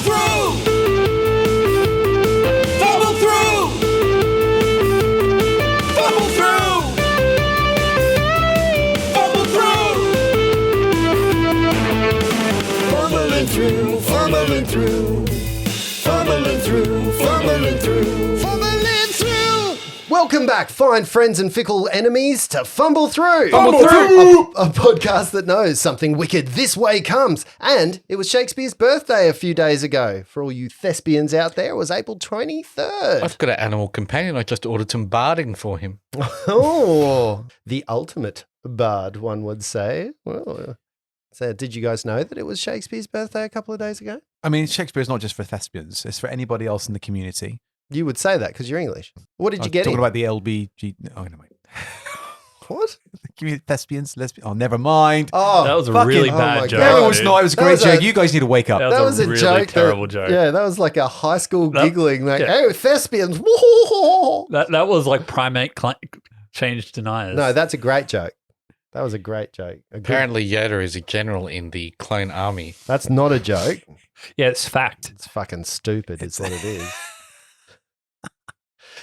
Fumble through! Fumble through! Fumble through! Fumble through! Fumbling through, fumbling through. Fumbling through, fumbling through. Fumbling through! Welcome back, fine friends and fickle enemies, to Fumble Through. Fumble Through! A podcast that knows something wicked this way comes. And it was Shakespeare's birthday a few days ago. For all you thespians out there, it was April 23rd. I've got an animal companion. I just ordered some barding for him. Oh, the ultimate bard, one would say. Well, so did you guys know that it was Shakespeare's birthday a couple of days ago? I mean, Shakespeare is not just for thespians. It's for anybody else in the community. You would say that because you're English. What did you get talking in? about the LBG. Oh, no, wait. What? Thespians, lesbians. Oh, never mind. Oh, That was a fucking- really oh bad my joke. God. No, it was not. It was a That great was joke. a- You guys need to wake up. That was a really joke. terrible joke. Yeah, that was like a high school That- giggling, like, yeah. oh, thespians. That was like primate change deniers. No, that's a great joke. That was a great joke. A good- Apparently, Yoda is a general in the clone army. That's not a joke. Yeah, it's fact. It's fucking stupid, is what it is.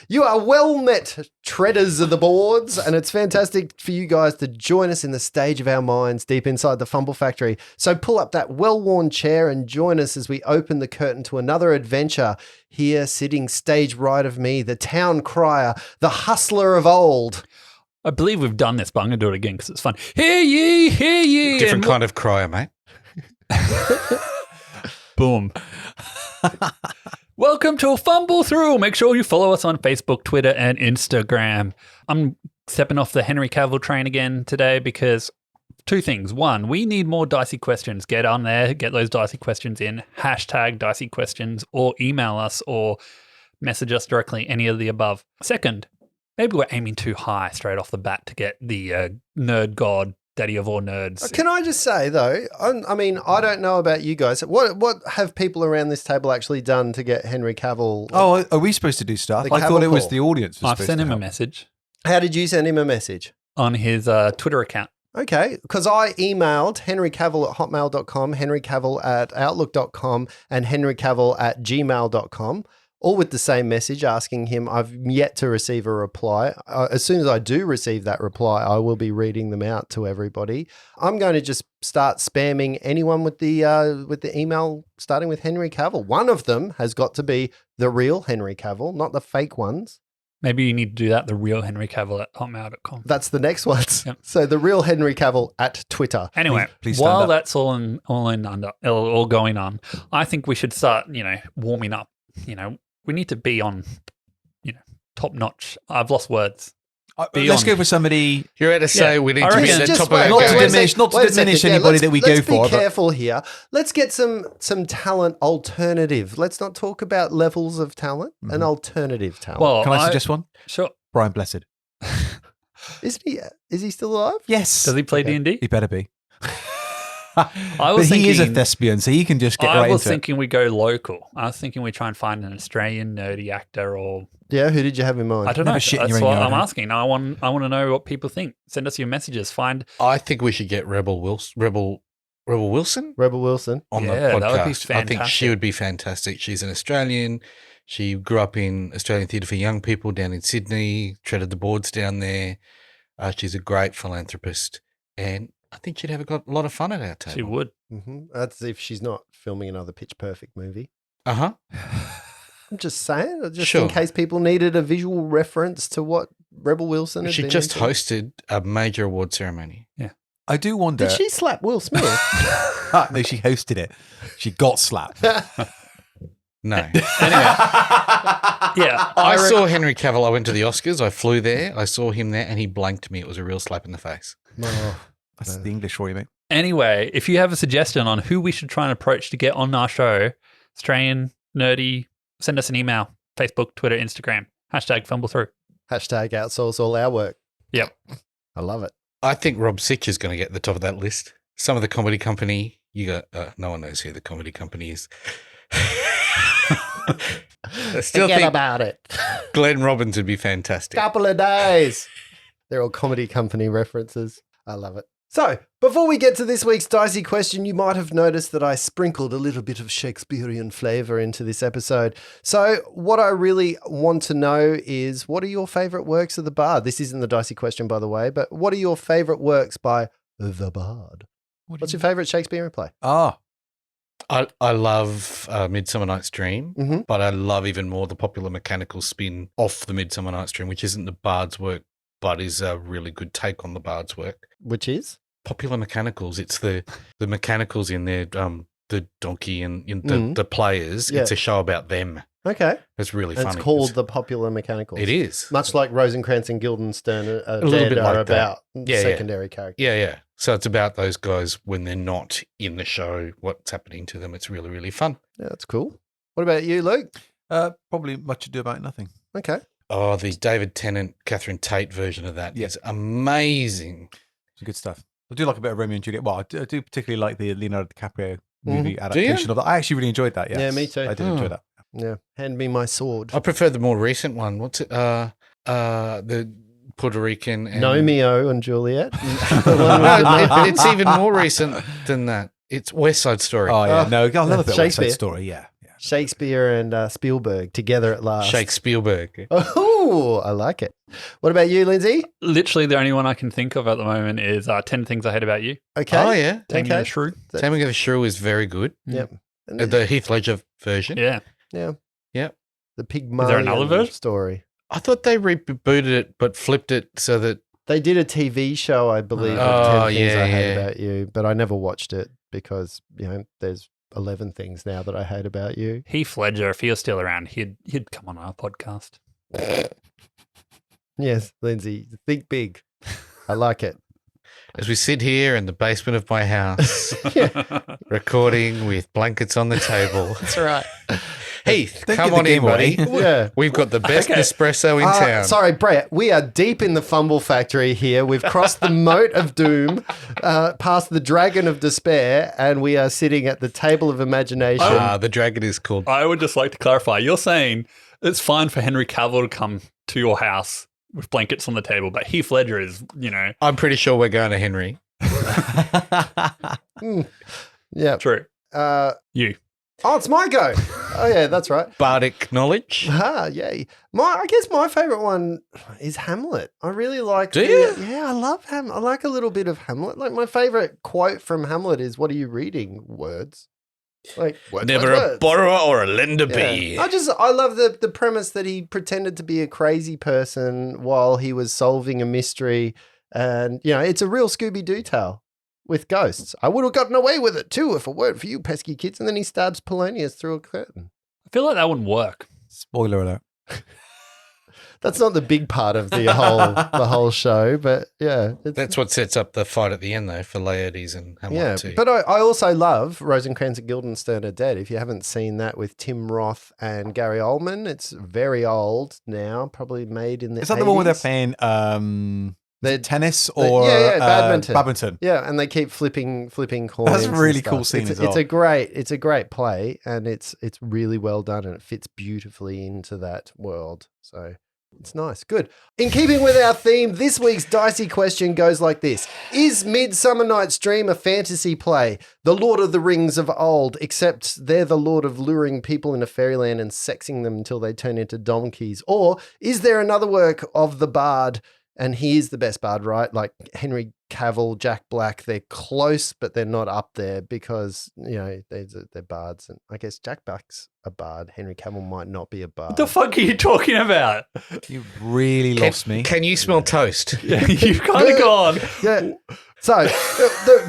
You are well met, treaders of the boards, and it's fantastic for you guys to join us in the stage of our minds deep inside the Fumble Factory. So pull up that well-worn chair and join us as we open the curtain to another adventure. Here, sitting stage right of me, the town crier, the hustler of old. I believe we've done this, but I'm going to do it again because it's fun. Hear ye, hear ye. Different and kind of crier, mate. boom. Welcome to Fumble Through. Make sure you follow us on Facebook, Twitter, and Instagram. I'm stepping off the Henry Cavill train again today because two things. One, we need more dicey questions. Get on there, get those dicey questions in. Hashtag dicey questions, or email us or message us directly, any of the above. Second, maybe we're aiming too high straight off the bat to get the nerd god, daddy of all nerds. Can I just say, though, I mean, I don't know about you guys. What have people around this table actually done to get Henry Cavill? Oh, are we supposed to do stuff? The I thought it was Cavill the audience. Was I've supposed sent to him a help. message How did you send him a message? on his Twitter account. Okay, because I emailed henrycavill@hotmail.com, henrycavill@outlook.com, and henrycavill@gmail.com, all with the same message asking him. I've yet to receive a reply. As soon as I do receive that reply, I will be reading them out to everybody. I'm going to just start spamming anyone with the email starting with Henry Cavill. One of them has got to be the real Henry Cavill, not the fake ones. Maybe you need to do that, the real Henry Cavill at hotmail.com. That's the next one. Yep. So the real Henry Cavill at Twitter. Anyway, Please stand while up. that's all going on, I think we should start, warming up. We need to be on, top notch. I've lost words. Let's go for somebody. You're about to say Yeah, we need I to be reckon- at the Just top of wait, our Not wait, to wait a game. diminish- sec, not to wait a diminish second. anybody that we go for, Let's but- be careful here. Let's get some talent alternative. Let's not talk about levels of talent. An alternative talent. Well, Can I suggest one? Sure. Brian Blessed. is he still alive? Yes. Does he play Okay. D&D? He better be. I But was he is a thinking- thespian, so he can just get I right was into it. thinking we go local. I was thinking we try and find an Australian nerdy actor or Yeah. Who did you have in mind? I don't Never know. shit in That's your own what yard, I'm huh? asking. I want to know what people think. Send us your messages. Find I think we should get Rebel Wilson Rebel Wilson. on the Yeah, that would be podcast. I think fantastic. she would be fantastic. She's an Australian. She grew up in Australian Theatre for Young People down in Sydney, treaded the boards down there. She's a great philanthropist, and I think she'd have a lot of fun at our table. she would. That's if she's not filming another Pitch Perfect movie. Uh-huh. I'm just saying, just Sure. in case people needed a visual reference to what Rebel Wilson has She been just into. hosted a major award ceremony. I do wonder. Did she slap Will Smith? No, she hosted it. She got slapped. No. Yeah. I saw Henry Cavill. I went to the Oscars. I flew there. I saw him there, and he blanked me. It was a real slap in the face. Oh, That's the English for you, mate. Anyway, if you have a suggestion on who we should try and approach to get on our show, Australian, nerdy, send us an email. Facebook, Twitter, Instagram. Hashtag Fumble Through. hashtag outsource all our work. Yep. I love it. I think Rob Sitch is going to get the top of that list. Some of the comedy company. You got no one knows who the comedy company is. I still Forget think about it. Glenn Robbins would be fantastic. Couple of days. They're all comedy company references. I love it. So, before we get to this week's dicey question, you might have noticed that I sprinkled a little bit of Shakespearean flavour into this episode. So, what I really want to know is, what are your favourite works of the Bard? This isn't the dicey question, by the way, but what are your favourite works by the Bard? What's your favourite Shakespearean play? Ah, I love Midsummer Night's Dream, Mhm. but I love even more the popular mechanical spin off the Midsummer Night's Dream, which isn't the Bard's work, but is a really good take on the Bard's work. Which is? Popular mechanicals. It's the mechanicals in there, the donkey and the players. Yeah. It's a show about them. Okay. It's really And funny. it's called The Popular Mechanicals. It is. Much like Rosencrantz and Guildenstern little Dead bit are like that. about Yeah, secondary characters. Yeah. So it's about those guys when they're not in the show, what's happening to them. It's really, really fun. Yeah, that's cool. What about you, Luke? probably Much Ado About Nothing. Okay. Oh, the David Tennant, Catherine Tate version of that Yeah. is amazing. It's good stuff. I do like a bit of Romeo and Juliet. Well, I do particularly like the Leonardo DiCaprio movie Do you? adaptation of that. I actually really enjoyed that. Yes. Yeah, me too. I did enjoy that. Yeah. Hand me my sword. I prefer the more recent one. What's it? The Puerto Rican and Romeo and Juliet. No, it's even more recent than that. It's West Side Story. Oh yeah, no, I love a bit of West Shakespeare. Side Story. Yeah. Shakespeare and Spielberg together at last. Shake Spielberg. Oh, I like it. What about you, Lindsay? Literally, the only one I can think of at the moment is 10 Things I Hate About You. Okay. Oh yeah, Taming Okay. the Shrew. Taming of the Shrew is very good. Yep. The Heath Ledger version. Yeah. Yeah. Yep. The there another Pygmalion version? story. I thought they rebooted it, but flipped it so that They did a TV show, I believe, Oh, of 10 Things yeah, I Hate yeah. About You, but I never watched it because, there's 11 things now that I hate about you. Heath Ledger, if he was still around, he'd come on our podcast. Yes, Lindsay, think big. I like it. as we sit here in the basement of my house, recording with blankets on the table. That's right. Heath, Don't come give the on in, game away. buddy. Yeah. We've got the best espresso in town. Sorry, Brett. We are deep in the Fumble Factory here. We've crossed the moat of doom, past the dragon of despair, and we are sitting at the table of imagination. The dragon is called. I would just like to clarify. You're saying it's fine for Henry Cavill to come to your house with blankets on the table, but Heath Ledger is, I'm pretty sure we're going to Henry. Yeah. true. You. Oh, it's my go. Oh, yeah, that's right. Bardic knowledge. Ah, yay. I guess my favorite one is Hamlet. I really like Do you? Yeah, I love Hamlet. I like a little bit of Hamlet. Like, my favorite quote from Hamlet is, "What are you reading? Words." Like, words, Never words, a words. borrower or a lender be. Yeah. I love the premise that he pretended to be a crazy person while he was solving a mystery. And, it's a real Scooby-Doo tale with ghosts. I would have gotten away with it too if it weren't for you pesky kids. And then he stabs Polonius through a curtain. I feel like that wouldn't work. Spoiler alert. That's not the big part of the whole show, but yeah. That's what sets up the fight at the end, though, for Laertes and Hamlet Yeah, too. but I also love Rosencrantz and Guildenstern are Dead. If you haven't seen that with Tim Roth and Gary Oldman, it's very old now, probably made in the Is that the one where they're 80s. playing They're- tennis or badminton. badminton? Yeah, and they keep flipping coins. That's a and really stuff. cool scene it's, as well. It's a great play, and it's really well done, and it fits beautifully into that world. So it's nice, good. In keeping with our theme, this week's dicey question goes like this: Is Midsummer Night's Dream a fantasy play, the Lord of the Rings of old, except they're the lord of luring people into fairyland and sexing them until they turn into donkeys? Or is there another work of the bard? And he is the best bard, right? Like Henry Cavill, Jack Black, they're close, but they're not up there because, they're bards. And I guess Jack Black's a bard. Henry Cavill might not be a bard. What the fuck are you talking about? You really lost me. Can you smell toast? You've kind of gone. Yeah. So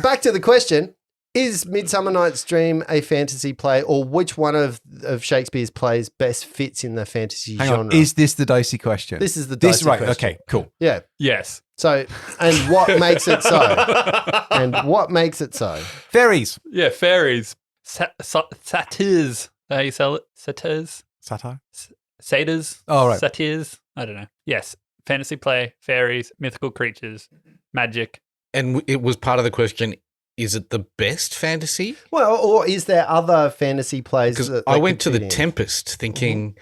back to the question. Is Midsummer Night's Dream a fantasy play, or which one of Shakespeare's plays best fits in the fantasy Hang genre? on. Is this the dicey question? This is the dicey right. question. Okay, cool. Yeah. Yes. So, and what makes it so? And what makes it so? Fairies. Yeah, fairies. Satyrs. How you sell it? Satyrs? Satire. Satyrs? Oh, right. Satyrs? I don't know. Yes. Fantasy play, fairies, mythical creatures, magic. And it was part of the question, is it the best fantasy? Well, or is there other fantasy plays? Because that I went to could The fit in? Tempest thinking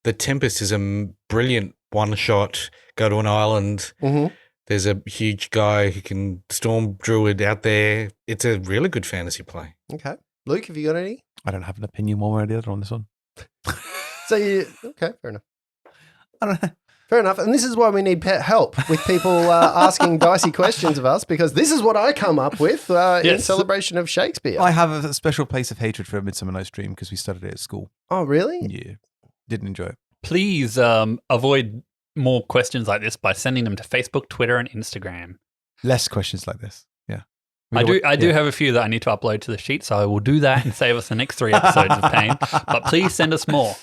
The Tempest is a brilliant one-shot, go to an island, Mhm. There's a huge guy who can storm druid out there. It's a really good fantasy play. Okay. Luke, have you got any? I don't have an opinion one way or the other on this one. Okay, fair enough. I don't know. Fair enough. And this is why we need help with people asking dicey questions of us, because this is what I come up with in Yes. celebration of Shakespeare. I have a special place of hatred for A Midsummer Night's Dream because we studied it at school. Oh, really? Yeah. Didn't enjoy it. Please avoid more questions like this by sending them to Facebook, Twitter, and Instagram. Less questions like this. Yeah. I do have a few that I need to upload to the sheet, so I will do that and save us the next 3 episodes of pain. But please send us more.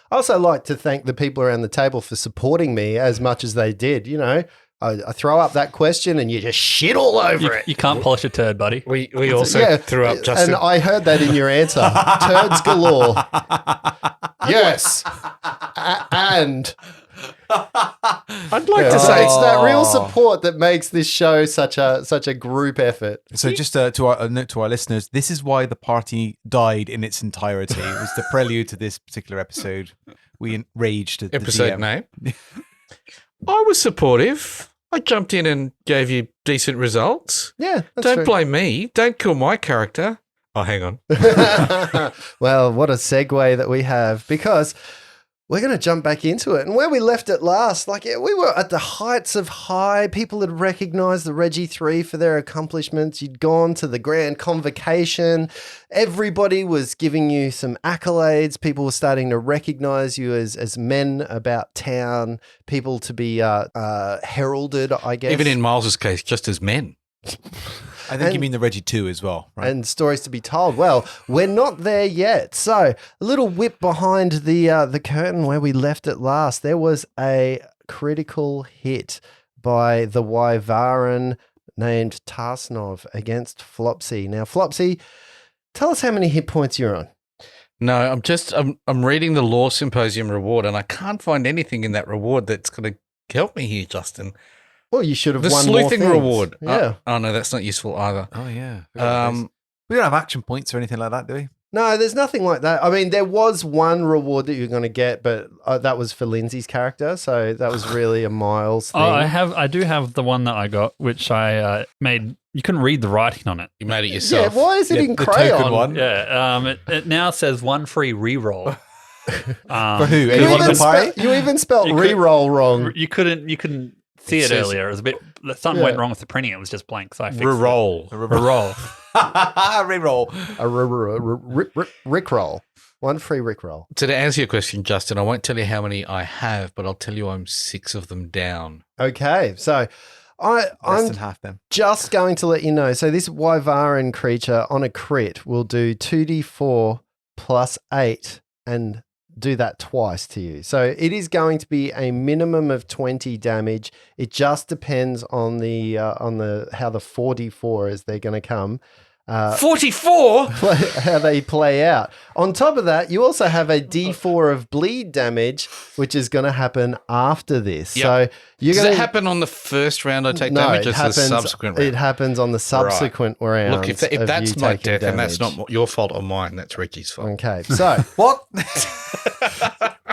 I also like to thank the people around the table for supporting me as much as they did. You know, I throw up that question and you just shit all over it. You can't polish a turd, buddy. We also threw up Justin. And I heard that in your answer. Turds galore. Yes. And I'd like to so say it's that real support that makes this show such a group effort. So just to our note to our listeners, this is why the party died in its entirety. It was the prelude to this particular episode. We enraged at episode the DM. name. I was supportive. I jumped in and gave you decent results. Yeah, that's Don't true. blame me. Don't kill my character. Oh, hang on. Well, what a segue that we have, because we're going to jump back into it. And where we left it last, we were at the heights of high. People had recognized the Reggie 3 for their accomplishments. You'd gone to the grand convocation. Everybody was giving you some accolades. People were starting to recognize you as men about town, people to be heralded, I guess. Even in Miles's case, just as men. I think you mean the Reggie 2 as well, right? And stories to be told. Well, we're not there yet. So a little whip behind the curtain where we left it last. There was a critical hit by the Wyvaran named Tarsnov against Flopsy. Now, Flopsy, tell us how many hit points you're on. No, I'm reading the Law Symposium reward, and I can't find anything in that reward that's going to help me here, Justin. Well, you should have The won more sleuthing things. reward. Yeah. Oh, no, that's not useful either. Oh, yeah. We don't have action points or anything like that, do we? No, there's nothing like that. I mean, there was one reward that you're going to get, but that was for Lindsay's character, so that was really a Miles thing. Oh, I do have the one that I got, which I made. You couldn't read the writing on it. You made it Yeah, yourself. why is it in the crayon? token one. Yeah, it now says 1 free reroll. For who? You Anyone in even, the party? you even spelled You could- re-roll wrong. You couldn't see it says- earlier. It was a bit. Something Yeah. went wrong with the printing. It was just blank, so I fixed it. Reroll. Reroll. Reroll. A Rickroll. One free Rickroll. So to answer your question, Justin, I won't tell you how many I have, but I'll tell you I'm 6 of them down. Okay, so Less I'm than half them. just going to let you know. So this Wyvaran creature on a crit will do 2d4 plus 8 and do that twice to you. So it is going to be a minimum of 20 damage. It just depends on the how the 4d4 is they're going to come. 44? How they play out. On top of that, you also have a d4 of bleed damage, which is going to happen after this. Yep. So you're Does going it happen on the first round I take no, damage? it Or it's happens. the subsequent round? It happens on the subsequent rounds. Look, if of that's you my taking death and that's damage. not your fault or mine, that's Reggie's fault. Okay, so What?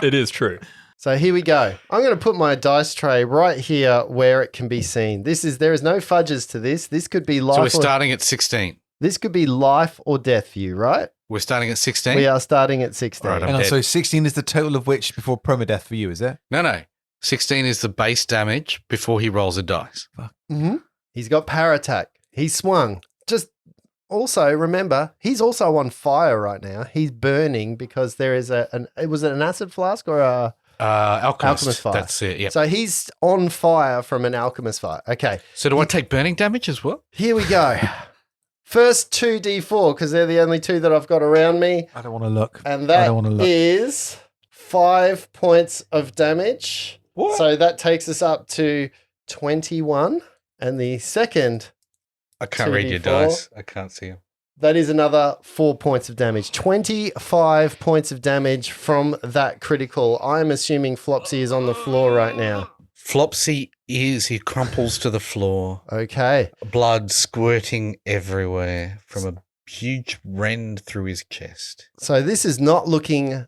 It is true. so here we go. I'm going to put my dice tray right here where it can be seen. There is no fudges to this. This could be life. So we're starting at 16. This could be life or death for you, right? We're starting at 16? We are starting at 16. Right, I'm Hang on, dead. so 16 is the total of which before permadeath for you, is it? No. 16 is the base damage before he rolls a dice. Mm-hmm. He's got power attack. He's swung. Just also remember, he's also on fire right now. He's burning because there is was it an acid flask or a Alchemist fire? That's it, yeah. So he's on fire from an alchemist fire. Okay, So do I take burning damage as well? here we go. First 2d4 because they're the only two that I've got around me, I don't want to look. and I that don't want to look. is 5 points of damage. What? So that takes us up to 21, and the second. I can't read your 2d4. dice. I can't see them. That is another 4 points of damage. 25 points of damage from that critical. I'm assuming Flopsy is on the floor right now. Flopsy he crumples to the floor, Okay. blood squirting everywhere from a huge rend through his chest. So this is not looking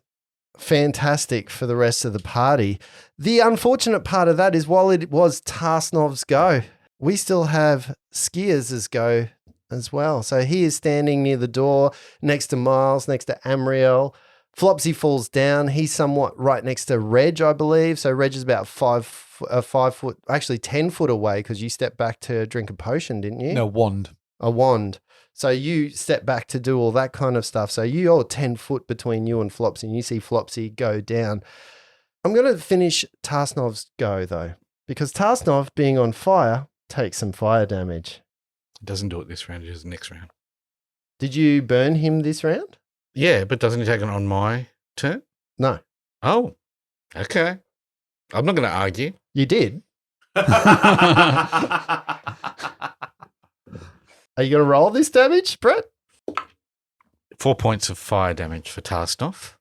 fantastic for the rest of the party. The unfortunate part of that is while it was Tarsnov's go, we still have Skiers' go as well. So he is standing near the door next to Miles, next to Amriel. Flopsy falls down. He's somewhat right next to Reg, I believe. So Reg is about 5 foot, actually 10 foot away because you stepped back to drink a potion, didn't you? No, wand. A wand. So you step back to do all that kind of stuff. So you're 10 foot between you and Flopsy, and you see Flopsy go down. I'm going to finish Tarsnov's go, though, because Tarsnov, being on fire, takes some fire damage. Doesn't do it this round, it does next round. Did you burn him this round? Yeah, but doesn't he take it on my turn? No. Oh, okay. I'm not going to argue. You did? Are you going to roll this damage, Brett? 4 points of fire damage for Tarsnov.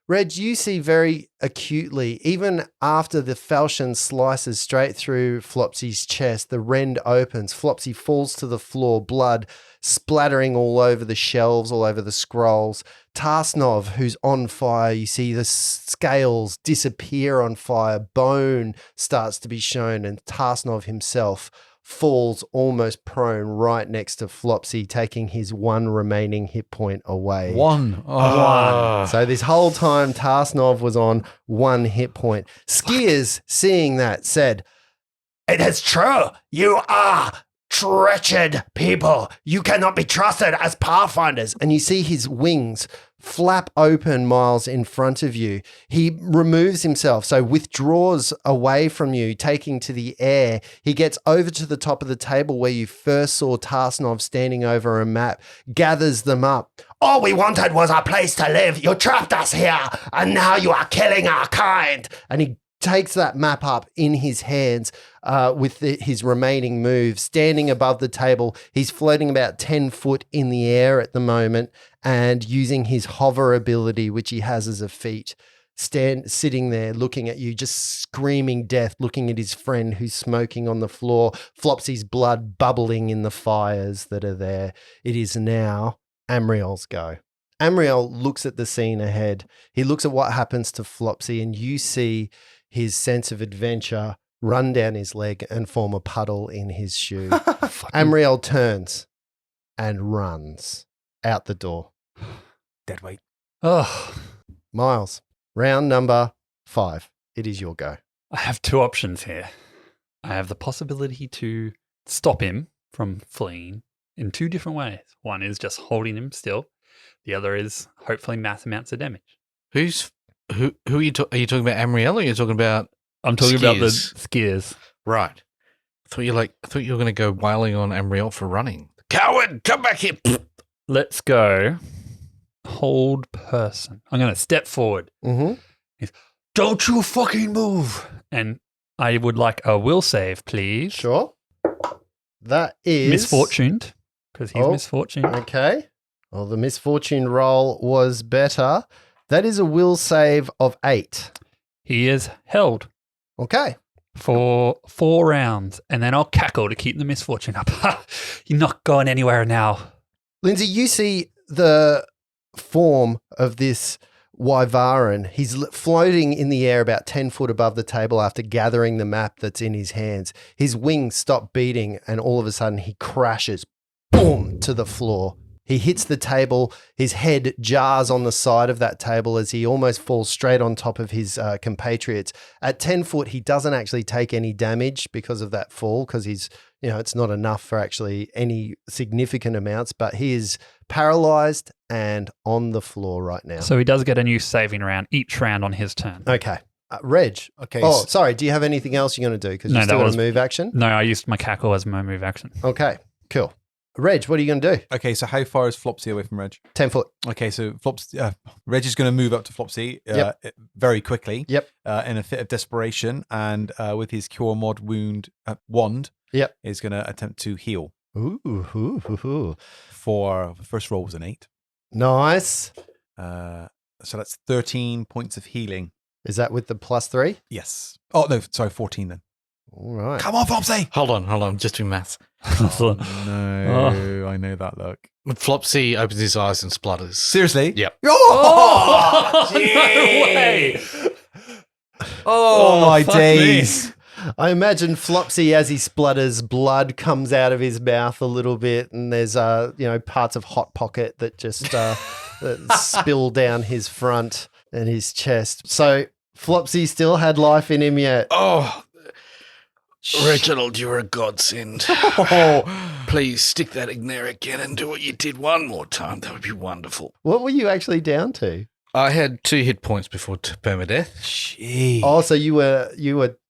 Reg, you see very acutely, even after the falchion slices straight through Flopsy's chest, the rend opens. Flopsy falls to the floor, blood splattering all over the shelves, all over the scrolls. Tarsnov, who's on fire, you see the scales disappear on fire. Bone starts to be shown, and Tarsnov himself falls almost prone right next to Flopsy, taking his one remaining hit point away. One. So this whole time, Tarsnov was on 1 hit point. Skiers, seeing that, said, "It is true. You are wretched people. You cannot be trusted as pathfinders." And you see his wings flap open, Miles, in front of you. He removes himself, so withdraws away from you, taking to the air. He gets over to the top of the table where you first saw Tarsnov standing over a map, gathers them up. "All we wanted was a place to live. You trapped us here, and now you are killing our kind." And he takes that map up in his hands with his remaining moves, standing above the table. He's floating about 10 foot in the air at the moment and using his hover ability, which he has as a feat, sitting there looking at you, just screaming death, looking at his friend who's smoking on the floor, Flopsy's blood bubbling in the fires that are there. It is now Amriel's go. Amriel looks at the scene ahead. He looks at what happens to Flopsy, and you see his sense of adventure run down his leg and form a puddle in his shoe. Amriel turns and runs out the door. Dead weight. Oh, Miles, round number 5. It is your go. I have 2 options here. I have the possibility to stop him from fleeing in 2 different ways. One is just holding him still. The other is hopefully mass amounts of damage. Who are you are you talking about Amriel or are you talking about I'm talking about the Skiers? skiers. Right. I thought you were going to go wailing on Amriel for running. Coward, come back here. Let's go. Hold person. I'm going to step forward. Mm-hmm. Don't you fucking move. And I would like a will save, please. Sure. That is... Misfortuned, because he's misfortuned. Okay. Well, the misfortune roll was better. That is a will save of 8. He is held Okay. for 4 rounds, and then I'll cackle to keep the misfortune up. You're not going anywhere now. Lindsay, you see the form of this Wyvaran. He's floating in the air about 10 foot above the table after gathering the map that's in his hands. His wings stop beating, and all of a sudden he crashes, boom, to the floor. He hits the table. His head jars on the side of that table as he almost falls straight on top of his compatriots. At 10 foot, he doesn't actually take any damage because of that fall, because he's, it's not enough for actually any significant amounts, but he is paralyzed and on the floor right now. So he does get a new saving round each round on his turn. Okay. Reg. Okay. Oh, sorry. Do you have anything else you're going to do? Because No, you still that got was- a move action? No, I used my cackle as my move action. Okay. Cool. Reg, what are you going to do? Okay, so how far is Flopsy away from Reg? 10 foot. Okay, so Reg is going to move up to Flopsy very quickly. Yep. In a fit of desperation, and with his Cure Mod wound wand, Yep. is going to attempt to heal. Ooh. For the first roll was an 8. Nice. So that's 13 points of healing. Is that with the +3? Yes. Oh no, sorry, 14 then. All right. Come on, Flopsy! Hold on. Just doing maths. No, I know that look. Flopsy opens his eyes and splutters. Seriously? Yep. Oh, No way. oh my fuck me. days. I imagine Flopsy as he splutters, blood comes out of his mouth a little bit, and there's parts of Hot Pocket that just that spill down his front and his chest. So Flopsy still had life in him yet. Oh, Reginald, you're a godsend. Please stick that in there again and do what you did one more time. That would be wonderful. What were you actually down to? I had 2 hit points before permadeath. Gee. Oh, so you were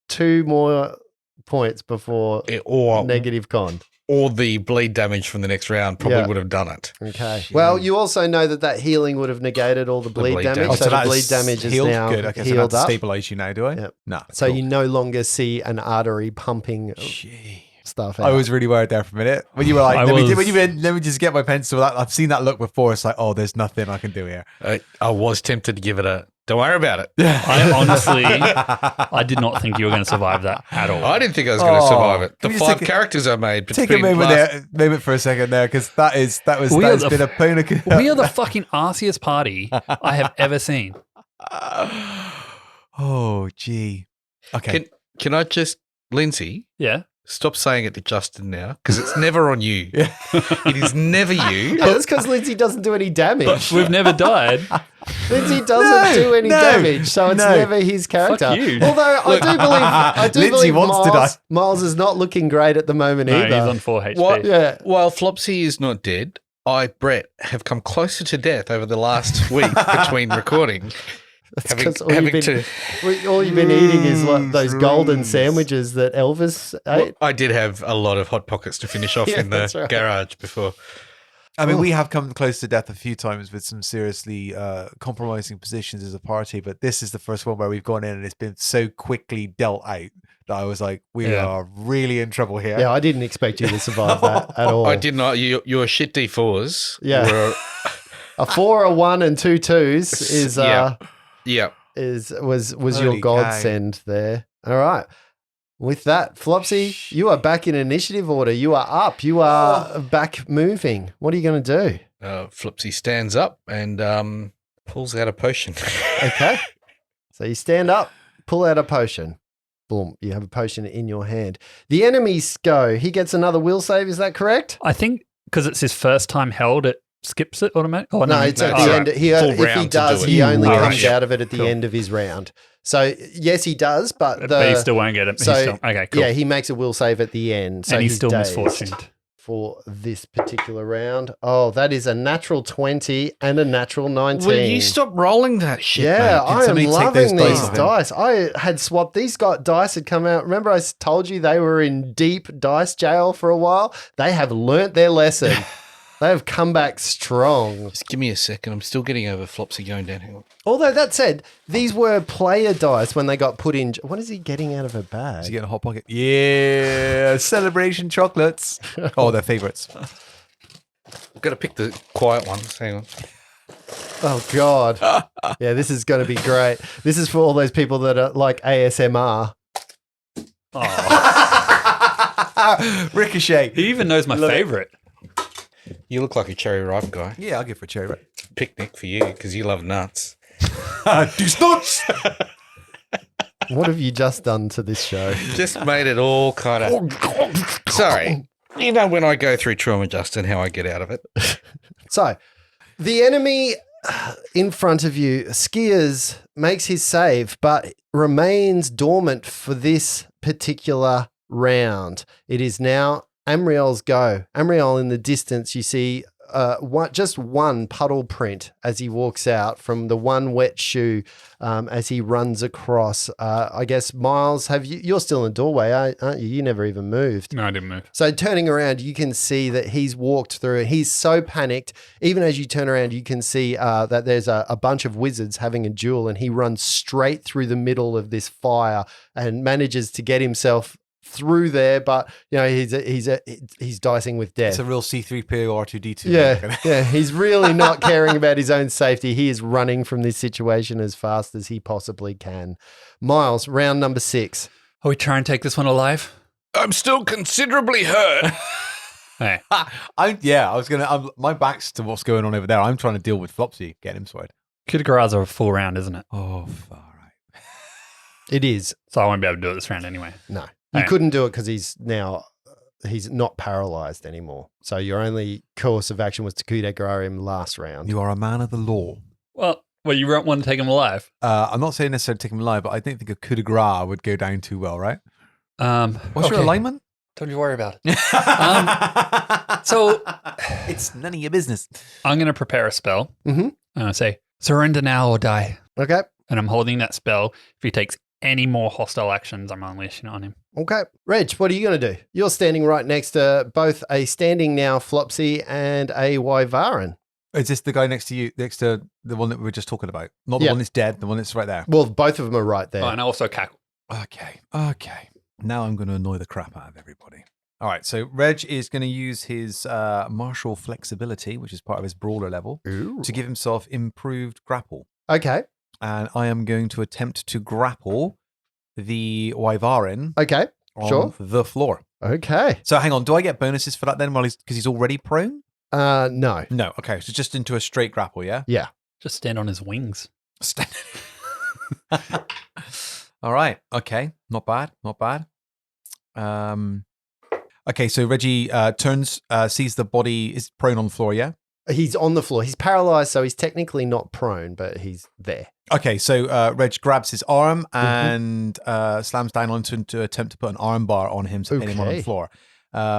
2 more points before Or negative con. or the bleed damage from the next round probably Yeah. would have done it. Okay. Well, you also know that healing would have negated all the bleed bleed damage. damage. So the that bleed is damage is healed? now Good. Okay, so healed that's up. stabilize you now, do I? Yep. No. So cool. you no longer see an artery pumping Gee. stuff out. I was really worried there for a minute when you were like, I let was- me just get my pencil. I've seen that look before. It's like, oh, there's nothing I can do here. I was tempted to give it a, don't worry about it. I honestly, I did not think you were going to survive that at all. I didn't think I was going to Oh, survive it. The can we just 5 take a- characters I made Take a between moment for a second there, because that has We are been a pain. We are the fucking arsiest party I have ever seen. Oh, gee. Okay. Can I just, Lindsay, Yeah. stop saying it to Justin now, because it's never on you. It is never you. Yeah, that's because Lindsay doesn't do any damage. We've never died. Lindsay doesn't do any no, damage, so it's no. never his character. you. Although I do Lindsay believe wants to Miles, die. Miles is not looking great at the moment No, either. he's on 4 HP. What? Yeah. While Flopsy is not dead, I, Brett, have come closer to death over the last week between recording. That's Having- 'cause all you've having been- all you've been eating is what, those golden sandwiches that Elvis ate. I did have a lot of Hot Pockets to finish off Yeah, in the that's right. garage before. I mean, we have come close to death a few times with some seriously compromising positions as a party, but this is the first one where we've gone in and it's been so quickly dealt out that I was like, we Yeah. are really in trouble here. Yeah, I didn't expect you to survive that at all. I did not. Your shit D4s Yeah. were, A 4, a 1, and 2 2s is yeah. was your Holy godsend there. All right. With that, Flopsy, you are back in initiative order. You are up. You are back moving. What are you going to do? Flopsy stands up and pulls out a potion. Okay. So you stand up, pull out a potion. Boom. You have a potion in your hand. The enemies go. He gets another will save. Is that correct? I think because it's his first time held, it skips it automatically. Oh, No, it's at no, the all end. right. He, Full if he round to does, do it. he only All comes right. out of it at the Cool. end of his round. So yes, he does, but but he still won't get it. so- He's still, okay, cool. yeah, he makes a will save at the end. So and he's still dazed misfortuned. for this particular round. Oh, that is a natural 20 and a natural 19. Will you stop rolling that shit, Yeah, mate? I am somebody take loving those these dice off him? dice. I had swapped these dice had come out. Remember, I told you they were in deep dice jail for a while. They have learnt their lesson. They have come back strong. Just give me a second. I'm still getting over Flopsy going down. Hang on. Although that said, these were player dice when they got put in. What is he getting out of a Is he bag? getting a hot pocket? Yeah, celebration chocolates. Oh, they're favorites. I've got to pick the quiet ones. Hang on. Oh God! Yeah, this is going to be great. This is for all those people that are like ASMR. Oh, Ricochet. he even knows my favorite. You look like a cherry ripe guy. Yeah, I'll give for a cherry. Picnic for you because you love nuts. These nuts. What have you just done to this show? Just made it all kind of. Sorry. You know when I go through trauma, Justin, how I get out of it. So, the enemy in front of you, Skiers, makes his save, but remains dormant for this particular round. It is now Amriel's go. Amriel, in the distance, you see just one puddle print as he walks out from the one wet shoe as he runs across. I guess, Miles, you're still in the doorway, aren't you? You never even moved. No, I didn't move. So turning around, you can see that he's walked through. He's so panicked. Even as you turn around, you can see that there's a bunch of wizards having a duel, and he runs straight through the middle of this fire and manages to get himself through there. But you know, he's dicing with death. It's a real C3PO R2D2. Yeah, he's really not caring about his own safety. He is running from this situation as fast as he possibly can. Miles, round number 6. Are we trying to take this one alive? I'm still considerably hurt. Hey, My back's to what's going on over there. I'm trying to deal with Flopsy, getting him sorted. coup de grace are a full round, isn't it? Oh, far right. It is. So I won't be able to do it this round anyway. No. You Hey. couldn't do it because he's not paralyzed anymore. So your only course of action was to coup de grace him last round. You are a man of the law. Well, you won't want to take him alive. I'm not saying necessarily take him alive, but I don't think a coup de grace would go down too well, right? What's your okay. alignment? Don't you worry about it. So it's none of your business. I'm going to prepare a spell. Mhm. And I say, surrender now or die. Okay. And I'm holding that spell. If he takes any more hostile actions, I'm unleashing it on him. Okay. Reg, what are you going to do? You're standing right next to both a standing now Flopsy and a Wyvaran. Is this the guy next to you, next to the one that we were just talking about? Not the Yeah. one that's dead, the one that's right there. Well, both of them are right there. Oh, and I also cackle. Okay. Now I'm going to annoy the crap out of everybody. All right, so Reg is going to use his martial flexibility, which is part of his brawler level, Ooh. to give himself improved grapple. Okay. And I am going to attempt to grapple the Wyvaran Okay. on Sure. the floor. Okay. So hang on, do I get bonuses for that then? Because he's already prone? No. No. Okay, so just into a straight grapple, yeah. Yeah. Just stand on his wings. All right. Okay. Not bad. Okay, so Reggie turns, sees the body is prone on the floor, yeah? He's on the floor. He's paralyzed, so he's technically not prone, but he's there. Okay, so Reg grabs his arm and slams down onto him to attempt to put an arm bar on him to pin him on the Okay. floor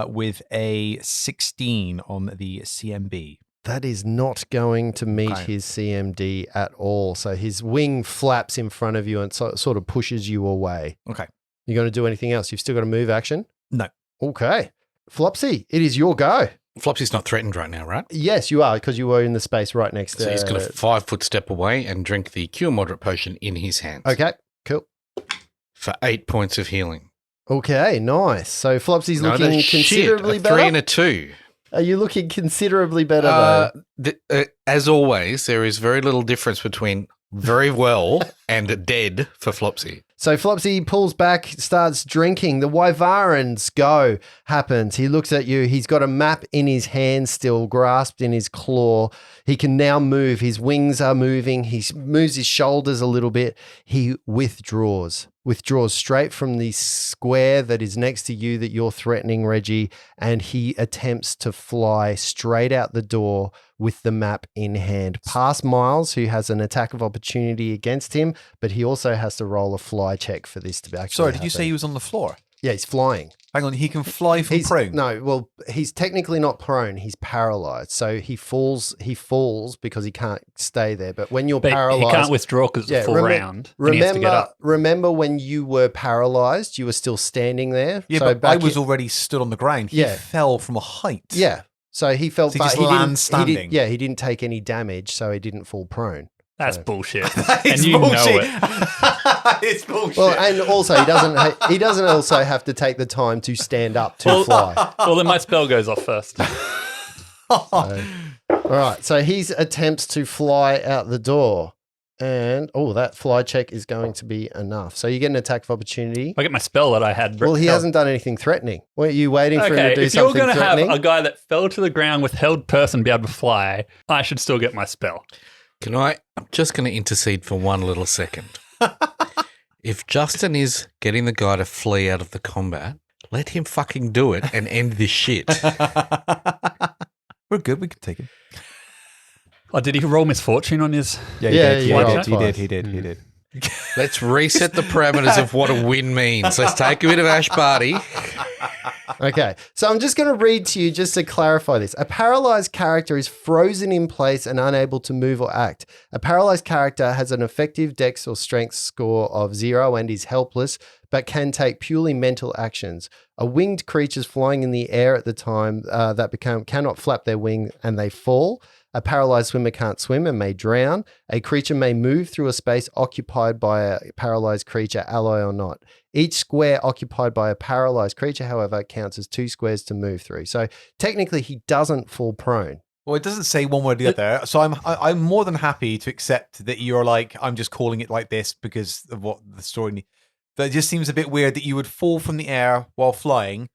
with a 16 on the CMB. That is not going to meet Okay. his CMD at all. So his wing flaps in front of you and sort of pushes you away. Okay. You going to do anything else? You've still got to move action? No. Okay. Flopsy, it is your go. Flopsy's not threatened right now, right? Yes, you are, because you were in the space right next to... So he's got a 5-foot step away and drink the Cure Moderate potion in his hands. Okay, cool. For 8 points of healing. Okay, nice. So Flopsy's No, looking shit, considerably a better. 3 and a 2. Are you looking considerably better, though? As always, there is very little difference between very well and dead for Flopsy. So Flopsy pulls back, starts drinking. The Wyvaran's go happens. He looks at you. He's got a map in his hand still, grasped in his claw. He can now move. His wings are moving. He moves his shoulders a little bit. He withdraws straight from the square that is next to you that you're threatening, Reggie, and he attempts to fly straight out the door with the map in hand. Past Miles, who has an attack of opportunity against him, but he also has to roll a fly check for this to actually Sorry, did you happen. say he was on the floor? Yeah, he's flying. Hang on, he can fly from prone? No, well, he's technically not prone. He's paralyzed. So he falls because he can't stay there. But when you're But paralyzed... he can't withdraw because it's a full round. And he has to get up. Remember when you were paralyzed, you were still standing there? Yeah, so but I back was in- already stood on the ground. He Yeah. fell from a height. Yeah. So he felt... So he but just didn't- lands standing. He didn't take any damage, so he didn't fall prone. That's So- bullshit. That And is you know bullshit. it. It's bullshit. Well, and also he doesn't also have to take the time to stand up to fly. Well, then my spell goes off first. All right, so he attempts to fly out the door, and that fly check is going to be enough. So you get an attack of opportunity. I get my spell that I had. Well, he held. hasn't done anything threatening. Weren't you waiting for him Okay, to do if you're something going to have threatening? a guy that fell to the ground with held person be able to fly, I should still get my spell. I'm just going to intercede for one little second. If Justin is getting the guy to flee out of the combat, let him fucking do it and end this shit. We're good. We can take him. Oh, did he roll misfortune on his? Yeah, he rolled he twice. did. Let's reset the parameters of what a win means. Let's take a bit of Ash Barty. Okay, so I'm just going to read to you just to clarify this. A paralyzed character is frozen in place and unable to move or act. A paralyzed character has an effective dex or strength score of 0 and is helpless, but can take purely mental actions. A winged creature flying in the air at the time cannot flap their wing and they fall. A paralyzed swimmer can't swim and may drown. A creature may move through a space occupied by a paralyzed creature, ally or not. Each square occupied by a paralyzed creature, however, counts as 2 squares to move through. So technically, he doesn't fall prone. Well, it doesn't say one way or the other. So I'm more than happy to accept that you're like, I'm just calling it like this because of what the story. That just seems a bit weird that you would fall from the air while flying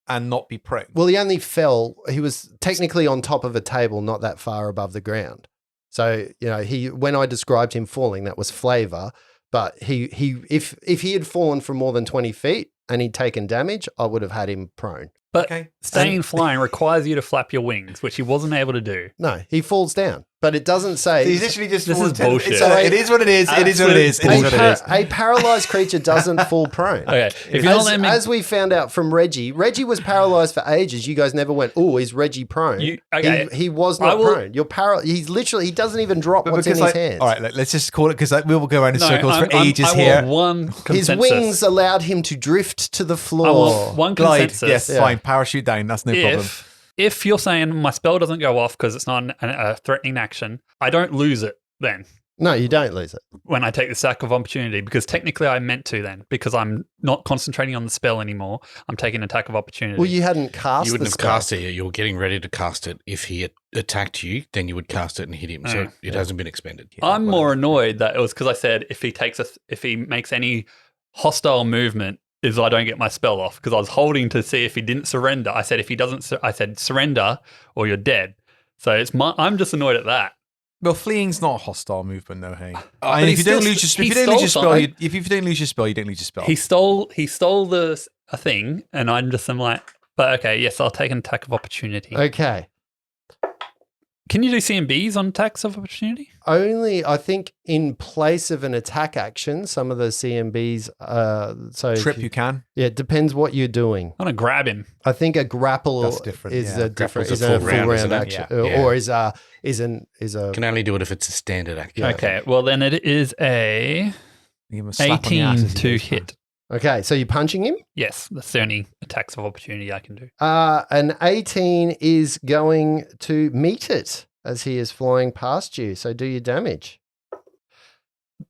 and not be prone? Well, he only fell. He was technically on top of a table, not that far above the ground. So, when I described him falling, that was flavor. But if he had fallen from more than 20 feet and he'd taken damage, I would have had him prone. But Okay. staying flying requires you to flap your wings, which he wasn't able to do. No, he falls down. But it doesn't say. He's literally just This fallen is 10 bullshit. So it is what it is. It is what it is. It is what it is. A paralyzed creature doesn't fall prone. Okay, if you don't let me, As we found out from Reggie was paralyzed for ages. You guys never went, oh, is Reggie prone? He was not prone. He's literally, he doesn't even drop But what's in his hands. All right, let's just call it, because we will go around in no, circles for I ages want here. one His consensus. wings allowed him to drift to the floor. I want one Glide, consensus. yes, fine. Parachute down, that's no problem. If you're saying my spell doesn't go off because it's not a threatening action, I don't lose it then No, you don't lose it. when I take the sack of opportunity, because technically I meant to then, because I'm not concentrating on the spell anymore. I'm taking attack of opportunity. Well, you hadn't cast You wouldn't the have spell. cast it yet. You were getting ready to cast it. If he had attacked you, then you would cast it and hit him. So it hasn't been expended. I'm more annoyed that it was because I said if he makes any hostile movement, is I don't get my spell off, because I was holding to see if he didn't surrender. I said if he doesn't, I said surrender or you're dead. So I'm just annoyed at that. Well, fleeing's not a hostile movement, though. Hey, but and he if you don't still- lose your he if you don't lose your stole spell, something. if you don't lose your spell, you don't lose your spell. He stole a thing, and I'm like, but okay, yes, I'll take an attack of opportunity. Okay. Can you do CMBs on attacks of opportunity? Only, I think, in place of an attack action, some of the CMBs. So Trip, you can. Yeah, it depends what you're doing. I'm gonna grab him. I think a grapple That's different, is yeah. a different, Grapple's is a a full full round, round isn't it? action, Yeah. or is a. Can only do it if it's a standard action. Okay, well then it is a Give him a slap on the ass 18 as he to goes hit. past. Okay, so you're punching him. Yes, that's the only attacks of opportunity I can do. An 18 is going to meet it as he is flying past you. So do your damage.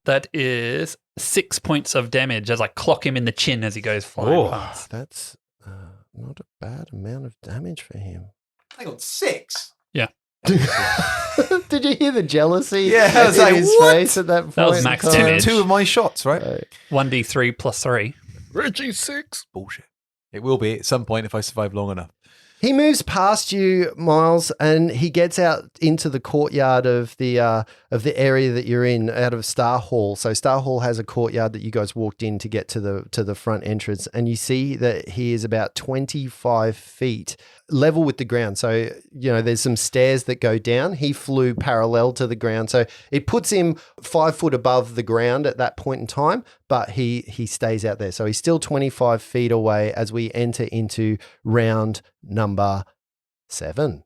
That is 6 points of damage as I clock him in the chin as he goes flying Oh. past. That's not a bad amount of damage for him. Hang on, 6. Did you hear the jealousy Yeah, I was in like, his what? face at that point? That was max in time? damage. Two of my shots, right? 1d3 plus 3. Reggie 6. Bullshit. It will be at some point if I survive long enough. He moves past you, Miles, and he gets out into the courtyard of the area that you're in, out of Star Hall. So Star Hall has a courtyard that you guys walked in to get to the front entrance, and you see that he is about 25 feet level with the ground. So, there's some stairs that go down. He flew parallel to the ground. So it puts him 5 foot above the ground at that point in time, but he stays out there. So he's still 25 feet away as we enter into round number 7.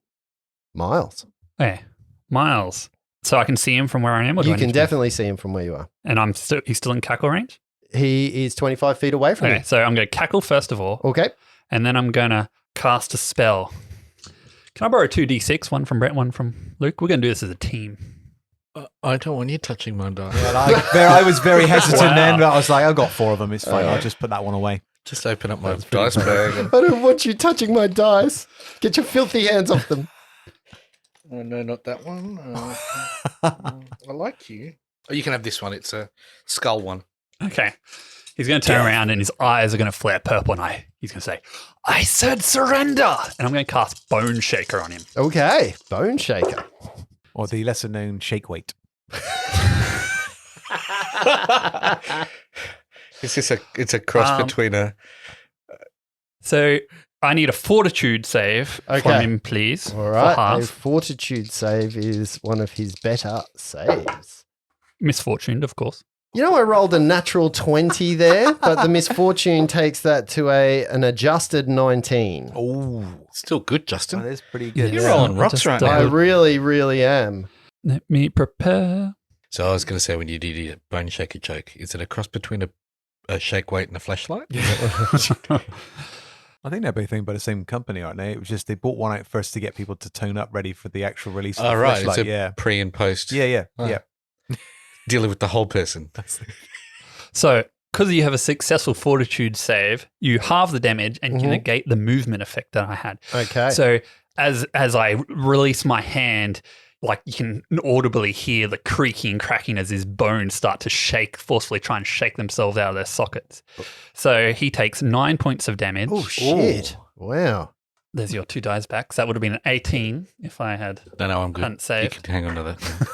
Miles. Okay, Miles. So I can see him from where I am? Or do You I can need to- definitely see him from where you are. And he's still in cackle range? He is 25 feet away from Okay, so I'm going to cackle first of all, you. Okay. and then I'm going to cast a spell. Can I borrow 2d6? One from Brett, one from Luke? We're going to do this as a team. I don't want you touching my dice. I was very hesitant Wow. then, but I was like, I've got 4 of them. It's fine. I'll just put that one away. Just open up my dice bag. I don't want you touching my dice. Get your filthy hands off them. No, not that one. I like you. Oh, you can have this one. It's a skull one. Okay. He's going to turn around and his eyes are going to flare purple, and he's going to say, I said surrender! And I'm going to cast Bone Shaker on him. Okay. Bone Shaker. Or the lesser known shake weight. It's a cross between a. So I need a fortitude save from Okay. him, please. All right. For A half. fortitude save is one of his better saves. Misfortuned, of course. I rolled a natural 20 there, but the misfortune takes that to an adjusted 19. Oh, Still good, Justin. that is pretty good. You're rolling rocks Just, right I now. really, really am. Let me prepare. So I was going to say, when you did your bone shaker joke, is it a cross between a shake weight and a flashlight? I think they're both owned by the same company, aren't they? It was just they bought one out first to get people to tone up ready for the actual release of Oh, the right. It's flashlight. a Yeah. pre and post. Yeah. Oh. Yeah. Dealing with the whole person. So, because you have a successful fortitude save, you halve the damage and you negate the movement effect that I had. Okay. So, as I release my hand, like you can audibly hear the creaking and cracking as his bones start to shake, forcefully try and shake themselves out of their sockets. So he takes 9 points of damage. Oh, shit. Wow. There's your 2 dice back. So that would have been an 18 if I had No, I'm good. hunt save. You can hang on to that.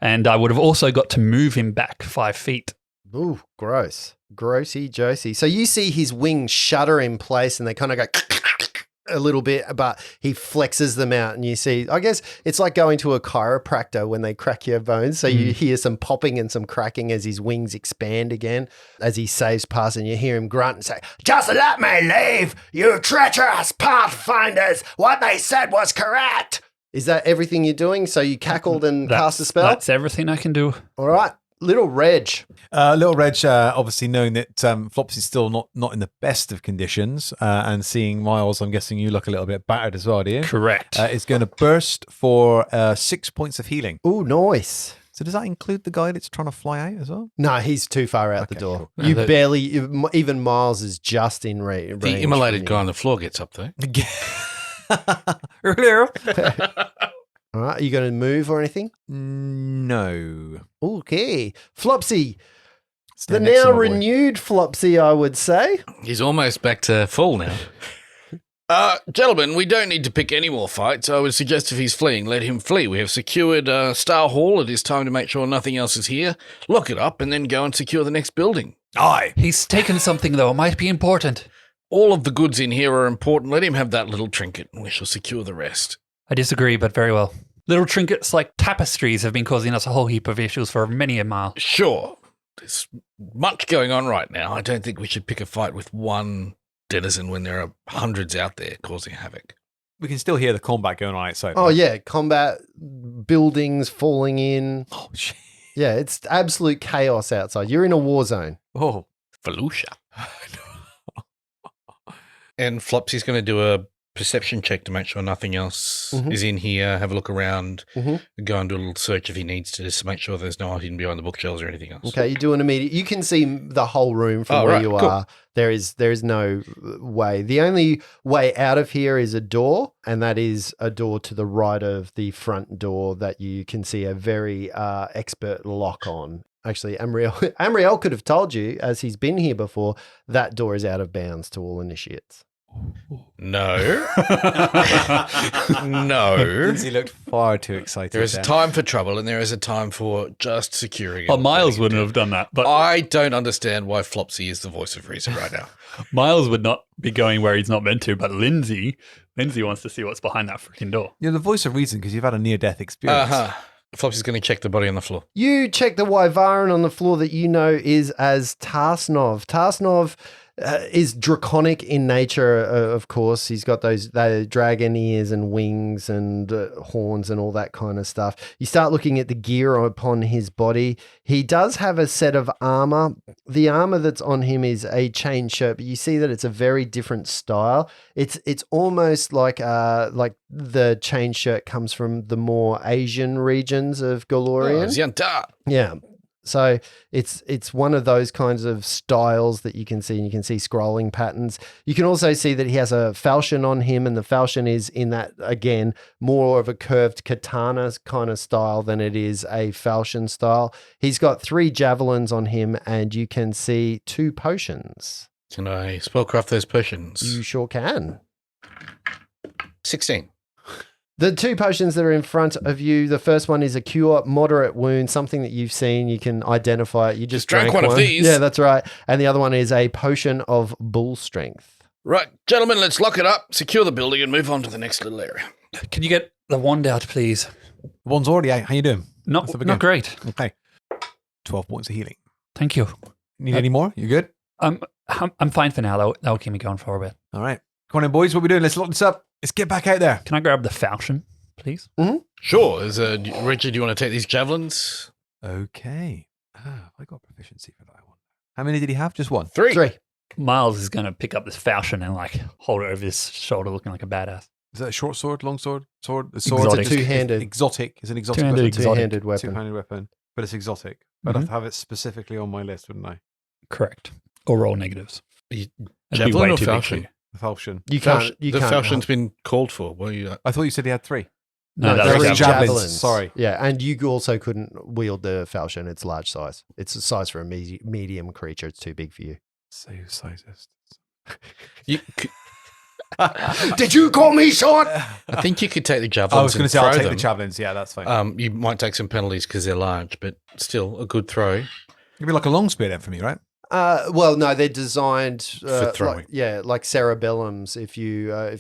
And I would have also got to move him back 5 feet. Ooh, gross. Grossy Josie. So you see his wings shudder in place and they kind of go a little bit, but he flexes them out and you see, I guess it's like going to a chiropractor when they crack your bones. So you hear some popping and some cracking as his wings expand again as he saves past, and you hear him grunt and say, "Just let me leave, you treacherous pathfinders. What they said was correct." Is that everything you're doing? So you cackled and cast a spell? That's everything I can do. All right. Little Reg. Little Reg, obviously knowing that Flopsy's still not in the best of conditions, and seeing Miles, I'm guessing you look a little bit battered as well, do you? Correct. Is going to burst for 6 points of healing. Ooh, nice. So does that include the guy that's trying to fly out as well? No, he's too far out the Okay, door. cool. You barely, even Miles is just in range. The immolated guy on the floor gets up there. Earlier. All right, are you going to move or anything? No. Okay. Flopsy, the Stand next to now my boy. renewed Flopsy, I would say. He's almost back to full now. Gentlemen, we don't need to pick any more fights. I would suggest if he's fleeing, let him flee. We have secured Star Hall. It is time to make sure nothing else is here. Lock it up and then go and secure the next building. Aye. He's taken something, though. It might be important. All of the goods in here are important. Let him have that little trinket and we shall secure the rest. I disagree, but very well. Little trinkets like tapestries have been causing us a whole heap of issues for many a mile. Sure, there's much going on right now. I don't think we should pick a fight with one denizen when there are hundreds out there causing havoc. We can still hear the combat going on outside. Oh, yeah. Combat, buildings falling in. Oh, shit. Yeah, it's absolute chaos outside. You're in a war zone. Oh. Felucia. And Flopsy's going to do a perception check to make sure nothing else is in here, have a look around, go and do a little search if he needs to, just to make sure there's no one hidden behind the bookshelves or anything else. Okay, you do an immediate. You can see the whole room from where you are. There is no way. The only way out of here is a door, and that is a door to the right of the front door that you can see a very expert lock on. Actually, Amriel could have told you, as he's been here before, that door is out of bounds to all initiates. No. No. Lindsay looked far too excited. There is a time for trouble and there is a time for just securing it. Oh, Miles wouldn't have done that. But I don't understand why Flopsy is the voice of reason right now. Miles would not be going where he's not meant to, but Lindsay wants to see what's behind that freaking door. You're the voice of reason because you've had a near-death experience. Flopsy's going to check the body on the floor. You check the Wyvaran on the floor that you know is as Tarsnov. Tarsnov is draconic in nature, of course. He's got those dragon ears and wings and horns and all that kind of stuff. You start looking at the gear upon his body. He does have a set of armor. The armor that's on him is a chain shirt, but you see that it's a very different style. It's almost like the chain shirt comes from the more Asian regions of Golorian. Xianta. Yeah. So it's one of those kinds of styles that you can see, and you can see scrolling patterns. You can also see that he has a falchion on him, and the falchion is in that, again, more of a curved katana kind of style than it is a falchion style. He's got 3 javelins on him, and you can see 2 potions. Can I spellcraft those potions? You sure can. 16. The 2 potions that are in front of you, the first one is a cure moderate wound, something that you've seen. You can identify it. You just drank one of these. Yeah, that's right. And the other one is a potion of bull strength. Right, gentlemen, let's lock it up, secure the building, and move on to the next little area. Can you get the wand out, please? One's already out. How you doing? Not great. Okay. 12 points of healing. Thank you. Need any more? You good? I'm fine for now. That'll keep me going for a bit. All right. Come on in, boys. What we doing? Let's lock this up. Let's get back out there. Can I grab the falchion, please? Sure. Richard, do you want to take these javelins? Okay. I got proficiency for that one. How many did he have? Just one. 3. Miles is going to pick up this falchion and hold it over his shoulder looking like a badass. Is that a short sword, long sword, sword? The Exotic. sword Two-handed. Exotic. It's an exotic Two-handed weapon. exotic. Two-handed weapon. Two-handed weapon. But it's exotic. I'd have to have it specifically on my list, wouldn't I? Correct. Or roll negatives. It'd be Javelin way or too big for falchion? you. The falchion. You can't. The falchion's been called for. What are you? I thought you said he had 3. No, that those was are javelin. javelins. Sorry. Yeah, and you also couldn't wield the falchion. It's large size. It's a size for a medium creature. It's too big for you. So sizest. Did you call me short? I think you could take the javelins. I was going to say, and I'll throw take the them. javelins. Yeah, that's fine. You might take some penalties because they're large, but still a good throw. It'd be like a long spear then for me, right? Well, no, they're designed For throwing. like cerebellums. If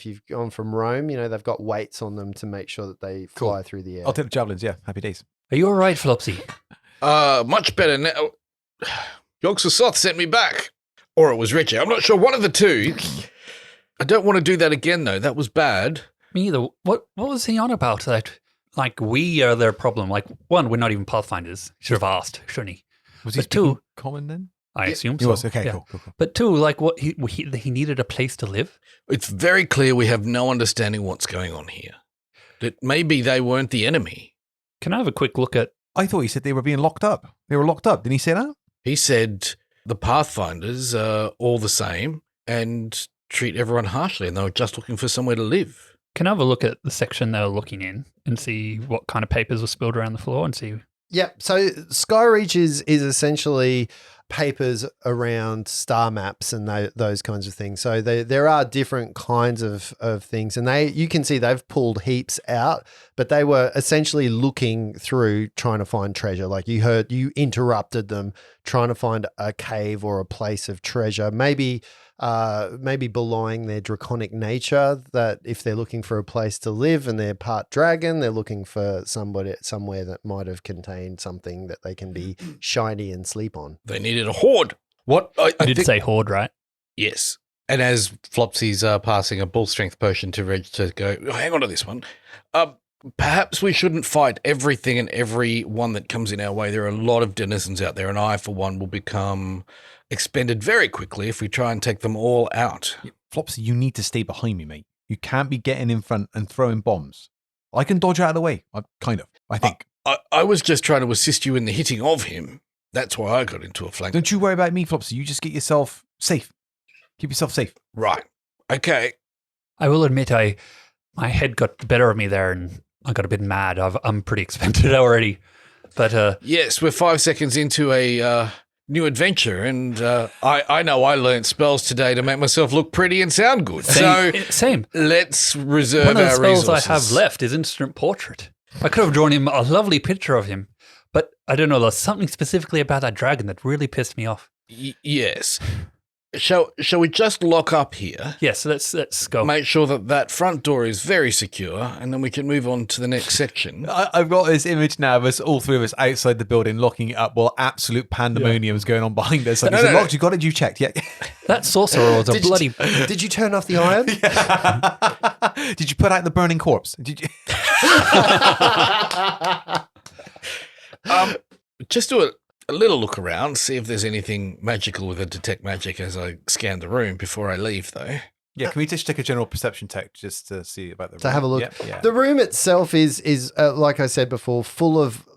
you've gone from Rome, they've got weights on them to make sure that they fly through the air. I'll take the javelins. Yeah, happy days. Are you all right, Flopsy? Much better now. Yogsa Soth sent me back. Or it was Richie. I'm not sure. One of the two. I don't want to do that again, though. That was bad. Me either. What was he on about? That like we are their problem. Like one, we're not even pathfinders. Should have asked, shouldn't he? Was he But two, speaking common then? I assume He so. was. Okay, Yeah. cool. But two, like what he needed a place to live. It's very clear we have no understanding what's going on here. That maybe they weren't the enemy. Can I have a quick look at? I thought he said they were being locked up. They were locked up. Didn't he say that? He said the Pathfinders are all the same and treat everyone harshly, and they were just looking for somewhere to live. Can I have a look at the section they were looking in and see what kind of papers were spilled around the floor and see? Yeah, so Skyreach is essentially papers around star maps and those kinds of things. So there are different kinds of things, and you can see they've pulled heaps out, but they were essentially looking through trying to find treasure. Like you interrupted them trying to find a cave or a place of treasure, maybe belying their draconic nature, that if they're looking for a place to live and they're part dragon, they're looking for somewhere that might have contained something that they can be shiny and sleep on. They needed a horde. What? I You did think- say horde, right? Yes. And as Flopsy's passing a bull strength potion to Reg to go, hang on to this one. Perhaps we shouldn't fight everything and every one that comes in our way. There are a lot of denizens out there, and I, for one, will become expended very quickly if we try and take them all out. Flopsy, you need to stay behind me, mate. You can't be getting in front and throwing bombs. I can dodge out of the way. I think. I was just trying to assist you in the hitting of him. That's why I got into a flank. Don't you worry about me, Flopsy. You just get yourself safe. Keep yourself safe. Right. Okay. I will admit, my head got the better of me there, and I got a bit mad. I'm pretty expended already, but Yes, we're 5 seconds into a new adventure, and I know I learnt spells today to make myself look pretty and sound good. same. Let's reserve One of the our spells resources. I have left is instant portrait. I could have drawn him a lovely picture of him, but I don't know. There's something specifically about that dragon that really pissed me off. Yes. Shall we just lock up here? Yes, let's go. Make sure that front door is very secure, and then we can move on to the next section. I've got this image now of us, all three of us, outside the building, locking it up while absolute pandemonium's going on behind us. Like, No, is it no. locked? You got it? You checked? Yeah. That sorcerer was a bloody. Did you turn off the iron? Did you put out the burning corpse? Did you? Just do a little look around, see if there's anything magical with a detect magic as I scan the room before I leave, though. Yeah, can we just take a general perception check just to see about the room? To have a look. Yeah. The room itself is like I said before, full of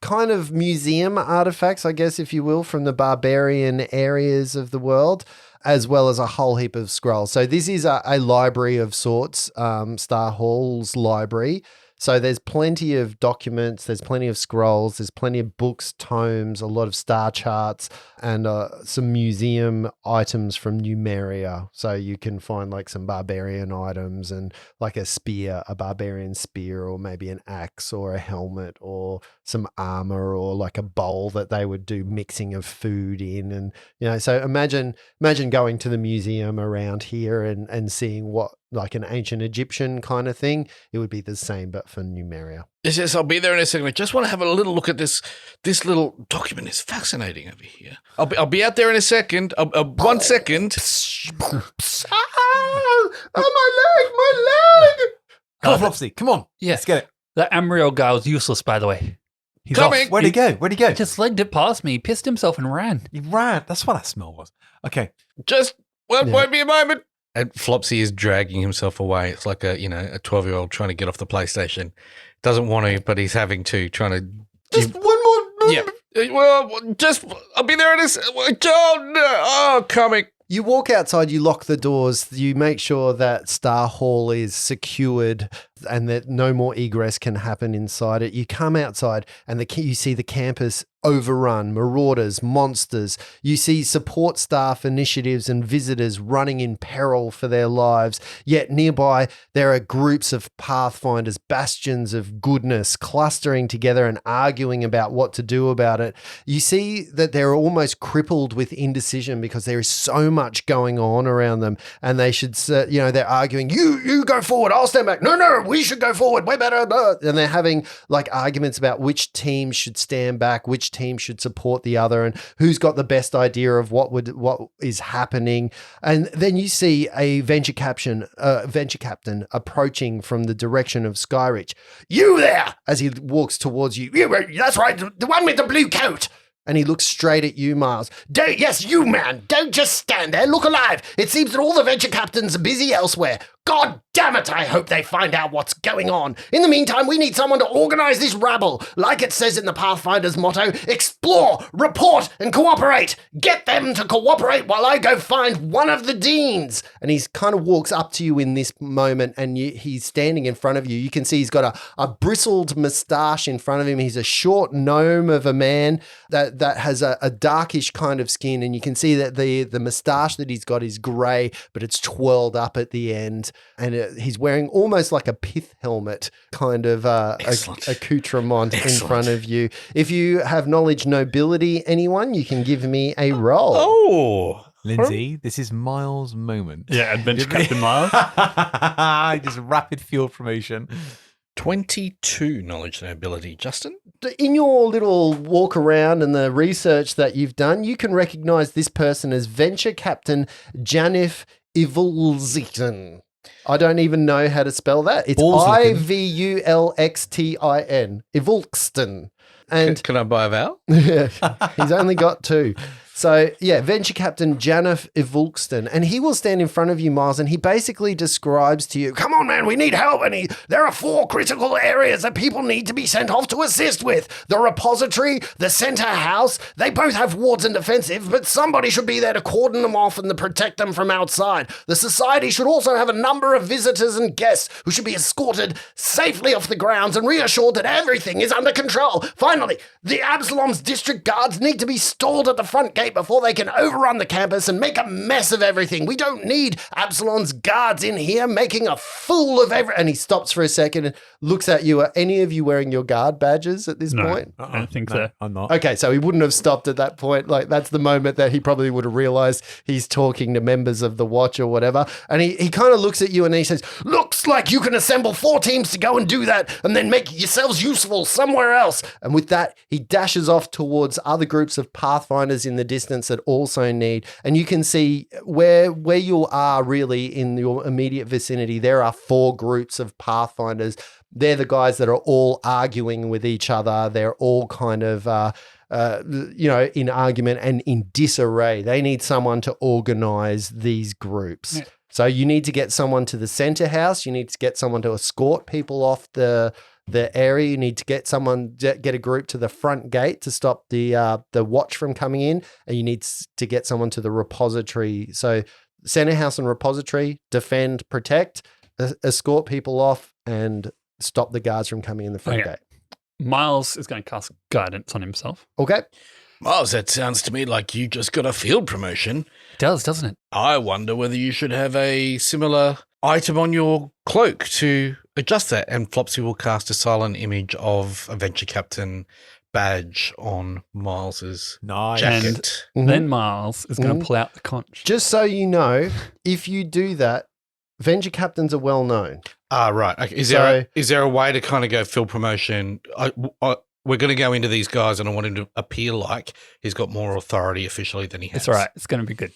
kind of museum artifacts, I guess, if you will, from the barbarian areas of the world, as well as a whole heap of scrolls. So this is a library of sorts, Star Hall's library. So there's plenty of documents, there's plenty of scrolls, there's plenty of books, tomes, a lot of star charts, and some museum items from Numeria. So you can find like some barbarian items and like a spear, a barbarian spear, or maybe an axe or a helmet or some armor or like a bowl that they would do mixing of food in. And, so imagine going to the museum around here and seeing what like an ancient Egyptian kind of thing. It would be the same, but for Numeria. Yes, I'll be there in a second. I just want to have a little look at this. This little document is fascinating over here. I'll be out there in a second. 1 second. My leg! Come on, Flopsy. Come on. Yeah. Let's get it. That Amriel guy was useless, by the way. He's Coming. off. Where'd he go? Where'd he go? He just legged it past me, pissed himself, and ran. He ran. That's what that smell was. Okay. Just Yeah. won't be a moment. And Flopsy is dragging himself away. It's like a 12-year-old trying to get off the PlayStation. Doesn't want to, but he's having to, trying to. Just one more. Yeah. Well, I'll be there in a second. Coming. You walk outside, you lock the doors, you make sure that Star Hall is secured and that no more egress can happen inside it. You come outside and you see the campus overrun, marauders, monsters. You see support staff initiatives and visitors running in peril for their lives. Yet nearby, there are groups of pathfinders, bastions of goodness, clustering together and arguing about what to do about it. You see that they're almost crippled with indecision because there is so much going on around them, and they should, they're arguing, you go forward, I'll stand back. No, we should go forward. We're better. And they're having like arguments about which team should stand back, which team should support the other, and who's got the best idea of what is happening. And then you see a venture captain approaching from the direction of Skyreach. You there! As he walks towards you. That's right, the one with the blue coat. And he looks straight at you, Miles. Yes, you, man. Don't just stand there. Look alive. It seems that all the venture captains are busy elsewhere. God damn it, I hope they find out what's going on. In the meantime, we need someone to organize this rabble. Like it says in the Pathfinder's motto, explore, report, and cooperate. Get them to cooperate while I go find one of the deans. And he kind of walks up to you in this moment, and he's standing in front of you. You can see he's got a bristled moustache in front of him. He's a short gnome of a man that has a darkish kind of skin, and you can see that the moustache that he's got is grey, but it's twirled up at the end. And he's wearing almost like a pith helmet kind of accoutrement in front of you. If you have knowledge nobility, anyone, you can give me a roll. Oh, Lindsay, this is Miles' moment. Yeah, Adventure Captain Miles. Just rapid field promotion. 22 knowledge and ability, Justin. In your little walk around and the research that you've done, you can recognize this person as Venture Captain Janif Ivulziten. I don't even know how to spell that. It's Ivulxtin. Ivulxtin. And Can I buy a vowel? he's only got 2. So, yeah, Venture Captain Janif Ivulxtin. And he will stand in front of you, Miles, and he basically describes to you, come on, man, we need help. And there are 4 critical areas that people need to be sent off to assist with. The repository, the center house, they both have wards and defensive, but somebody should be there to cordon them off and to protect them from outside. The society should also have a number of visitors and guests who should be escorted safely off the grounds and reassured that everything is under control. Finally, the Absalom's district guards need to be stalled at the front gate before they can overrun the campus and make a mess of everything. We don't need Absalom's guards in here making a fool of everything. And he stops for a second and looks at you. Are any of you wearing your guard badges at this point? I don't think so. I'm not. Okay, so he wouldn't have stopped at that point. Like, that's the moment that he probably would have realized he's talking to members of the watch or whatever. And he kind of looks at you and he says, looks like you can assemble 4 teams to go and do that and then make yourselves useful somewhere else. And with that, he dashes off towards other groups of pathfinders in the distance that also need. And you can see where you are really in your immediate vicinity, there are 4 groups of pathfinders. They're the guys that are all arguing with each other. They're all kind of, in argument and in disarray. They need someone to organize these groups. Yeah. So you need to get someone to the center house. You need to get someone to escort people off the area. You need to get a group to the front gate to stop the watch from coming in, and you need to get someone to the repository. So center house and repository, defend, protect, escort people off, and stop the guards from coming in the front gate. Miles is going to cast guidance on himself. Okay. Miles, that sounds to me like you just got a field promotion. It does, doesn't it? I wonder whether you should have a similar item on your cloak to adjust that. And Flopsy will cast a silent image of a Venture Captain badge on Miles's jacket. And then Miles is going to pull out the conch. Just so you know, if you do that, Venture Captains are well known. Ah, right. Okay. Is there a way to kind of go field promotion? We're going to go into these guys, and I want him to appear like he's got more authority officially than he has. It's all right. It's going to be good.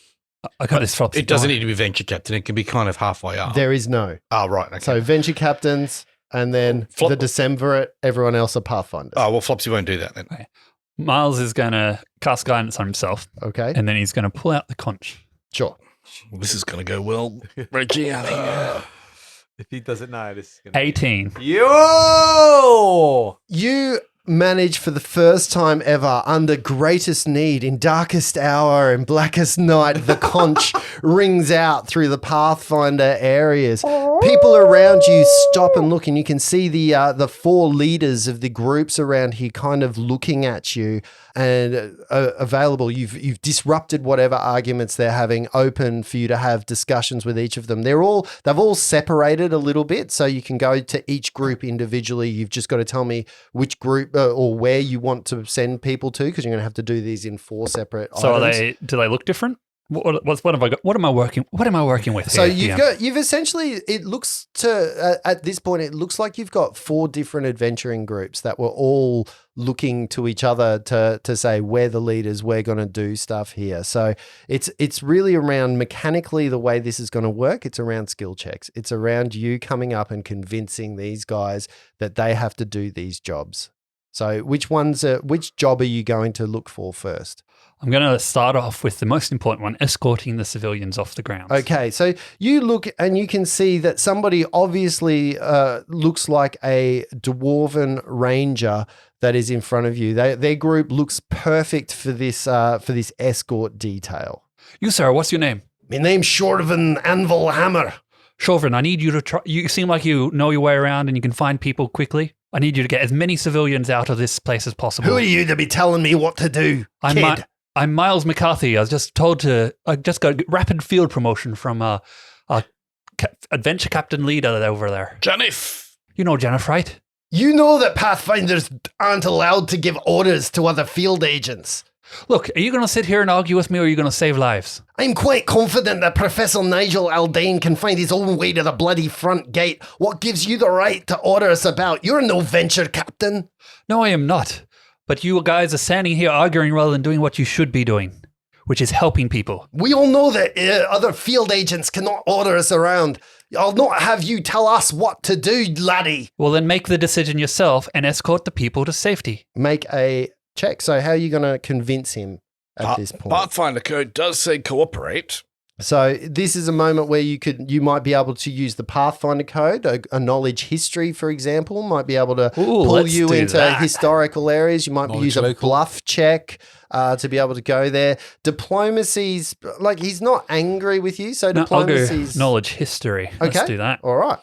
I got this Flopsy. It doesn't need to be Venture Captain. It can be kind of halfway up. There is no. Oh, right. Okay. So Venture Captains, and then the Decemvirate, everyone else are Pathfinders. Oh, well, Flopsy won't do that then. Okay. Miles is going to cast guidance on himself. Okay. And then he's going to pull out the conch. Sure. Well, this is going to go well, Reggie. I think. If he does it now, this is going to 18. Yo! You manage for the first time ever, under greatest need, in darkest hour and blackest night, the conch rings out through the Pathfinder areas. people around you stop and look, and you can see the four leaders of the groups around here kind of looking at you and available. You've disrupted whatever arguments they're having, open for you to have discussions with each of them. They've all separated a little bit, so you can go to each group individually. You've just got to tell me which group or where you want to send people to, because you're going to have to do these in 4 separate So items. do they look different? What have I got? What am I working with? So here? you've essentially, it looks to, at this point, it looks like you've got 4 different adventuring groups that were all looking to each other to say, we're the leaders, we're going to do stuff here. So it's really around mechanically the way this is going to work. It's around skill checks. It's around you coming up and convincing these guys that they have to do these jobs. So which job are you going to look for first? I'm going to start off with the most important one, escorting the civilians off the grounds. Okay, so you look and you can see that somebody obviously looks like a dwarven ranger that is in front of you. Their group looks perfect for this escort detail. You, sir, what's your name? My name's Shorvan Anvil Hammer. Chauvin, I need you to try. You seem like you know your way around and you can find people quickly. I need you to get as many civilians out of this place as possible. Who are you to be telling me what to do, kid? I'm Miles McCarthy. I was just told I just got a rapid field promotion from adventure captain leader over there. Janif. You know Janif, right? You know that Pathfinders aren't allowed to give orders to other field agents. Look, are you going to sit here and argue with me, or are you going to save lives? I'm quite confident that Professor Nigel Aldane can find his own way to the bloody front gate. What gives you the right to order us about? You're no venture captain. No, I am not. But you guys are standing here arguing rather than doing what you should be doing, which is helping people. We all know that other field agents cannot order us around. I'll not have you tell us what to do, laddie. Well, then make the decision yourself and escort the people to safety. Make a check. So how are you going to convince him at this point? Pathfinder code does say cooperate. So this is a moment where you might be able to use the Pathfinder code, a knowledge history, for example, might be able to pull you into historical areas. You might use a bluff check to be able to go there. Diplomacy's, like, he's not angry with you, so diplomacy's... knowledge history. Okay. Let's do that. All right.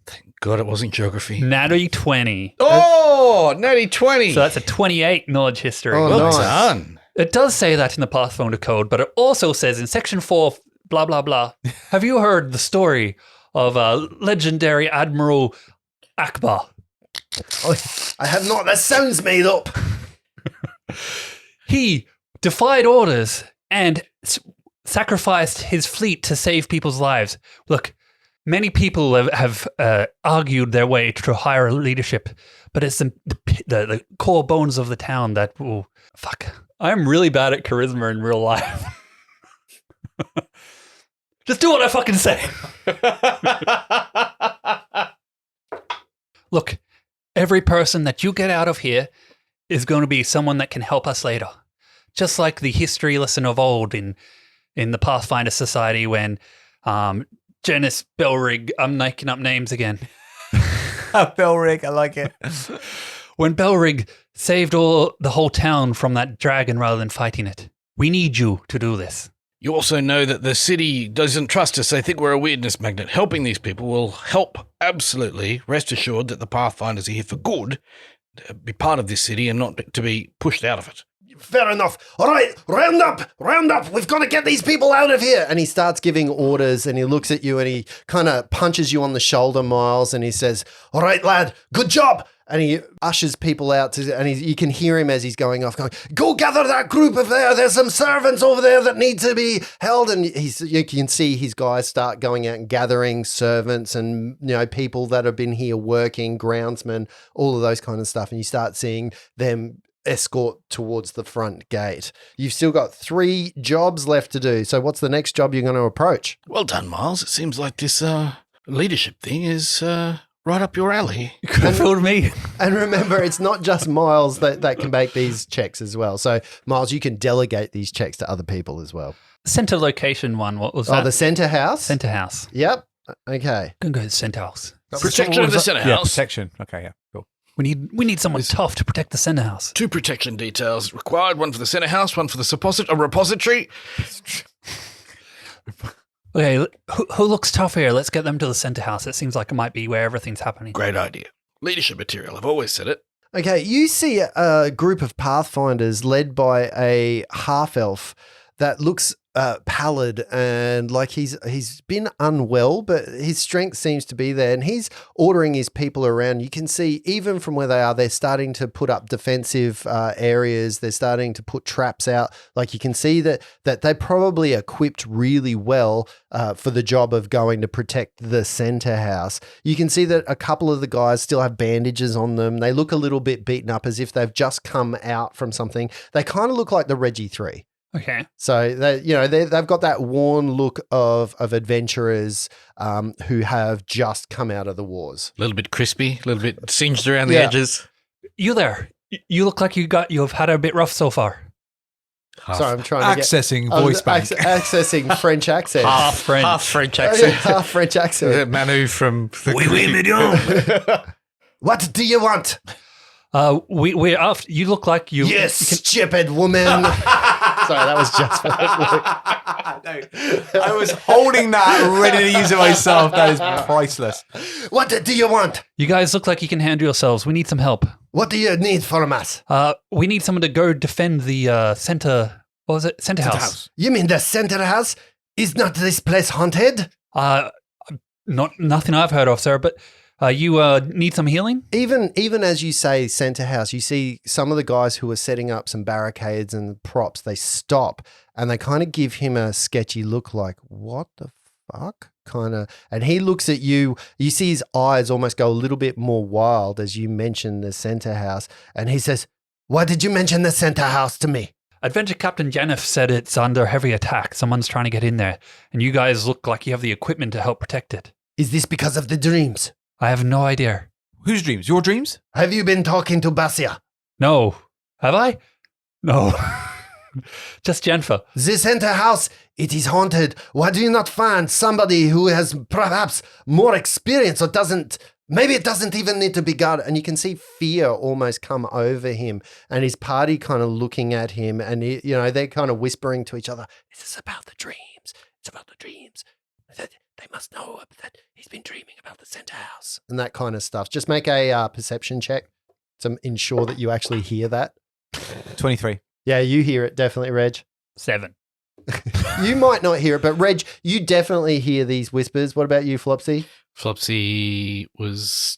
Thank God it wasn't geography. Natty 20. Oh, natty 20. So that's a 28 knowledge history. Oh, well nice. done. It does say that in the Pathfinder code, but it also says in section 4, blah, blah, blah. Have you heard the story of legendary Admiral Akbar? Oh, I have not. That sounds made up. He defied orders and sacrificed his fleet to save people's lives. Look, many people have argued their way to higher leadership, but it's the core bones of the town that will... Fuck. I'm really bad at charisma in real life. Just do what I fucking say. Look, every person that you get out of here is going to be someone that can help us later. Just like the history lesson of old in the Pathfinder Society when Janice Belrig, I'm making up names again. Belrig, I like it. When Belrig saved the whole town from that dragon rather than fighting it. We need you to do this. You also know that the city doesn't trust us. They think we're a weirdness magnet. Helping these people will help, absolutely. Rest assured that the Pathfinders are here for good, to be part of this city and not to be pushed out of it. Fair enough. All right, round up. We've got to get these people out of here. And he starts giving orders and he looks at you and he kind of punches you on the shoulder, Miles, and he says, all right, lad, good job. And he ushers people out you can hear him as he's going off going, go gather that group of there. There's some servants over there that need to be held. And you can see his guys start going out and gathering servants and, people that have been here working, groundsmen, all of those kind of stuff. And you start seeing them escort towards the front gate. You've still got 3 jobs left to do. So what's the next job you're going to approach? Well done, Miles. It seems like this leadership thing is right up your alley. You could have fooled me. And remember, it's not just Miles that can make these checks as well. So Miles, you can delegate these checks to other people as well. Center location one, what was that? Oh, the center house? Center house. Yep. Okay. I'm going to go to center house. Protection of the center Yeah, house. protection. Okay, yeah, cool. We need someone tough to protect the center house. 2 protection details required. 1 for the center house, 1 for the repository. Okay, who looks tough here? Let's get them to the center house. It seems like it might be where everything's happening. Great idea. Leadership material. I've always said it. Okay, you see a group of Pathfinders led by a half-elf that looks pallid and like he's been unwell, but his strength seems to be there, and he's ordering his people around. You can see even from where they are, they're starting to put up defensive areas. They're starting to put traps out. Like you can see that they're probably equipped really well for the job of going to protect the center house. You can see that a couple of the guys still have bandages on them. They look a little bit beaten up as if they've just come out from something. They kind of look like the Reggie 3. Okay. So they've got that worn look of adventurers who have just come out of the wars. A little bit crispy, a little bit singed around the Yeah. edges. You there? You look like you've had a bit rough so far. Sorry, I'm trying to Accessing voice bank. accessing French accent. Half French. Half French Yeah, accent. half French accent. Manu from the What do you want? We're after. You look like you. You stupid woman. Sorry, that was just for that No, I was holding that ready to use it myself. That is priceless. What do you want? You guys look like you can handle yourselves. We need some help. What do you need from us? We need someone to go defend the center. What was it? Center house. You mean the center house? Is not this place haunted? Nothing I've heard of, sir. But you need some healing. Even as you say center house, you see some of the guys who are setting up some barricades and props, they stop and they kind of give him a sketchy look like, what the fuck? Kind of. And he looks at you. You see his eyes almost go a little bit more wild as you mention the center house. And he says, why did you mention the center house to me? Adventure Captain Janif said it's under heavy attack. Someone's trying to get in there. And you guys look like you have the equipment to help protect it. Is this because of the dreams? I have no idea. Whose dreams? Your dreams? Have you been talking to Basia? No. Have I? No. Just Jennifer. The center house, it is haunted. Why do you not find somebody who has perhaps more experience or maybe it doesn't even need to be guarded? And you can see fear almost come over him and his party kind of looking at him and, they're kind of whispering to each other, this is about the dreams. It's about the dreams. They must know that he's been dreaming about the center house and that kind of stuff. Just make a perception check to ensure that you actually hear that. 23. Yeah, you hear it, definitely, Reg. 7. You might not hear it, but Reg, you definitely hear these whispers. What about you, Flopsy? Flopsy was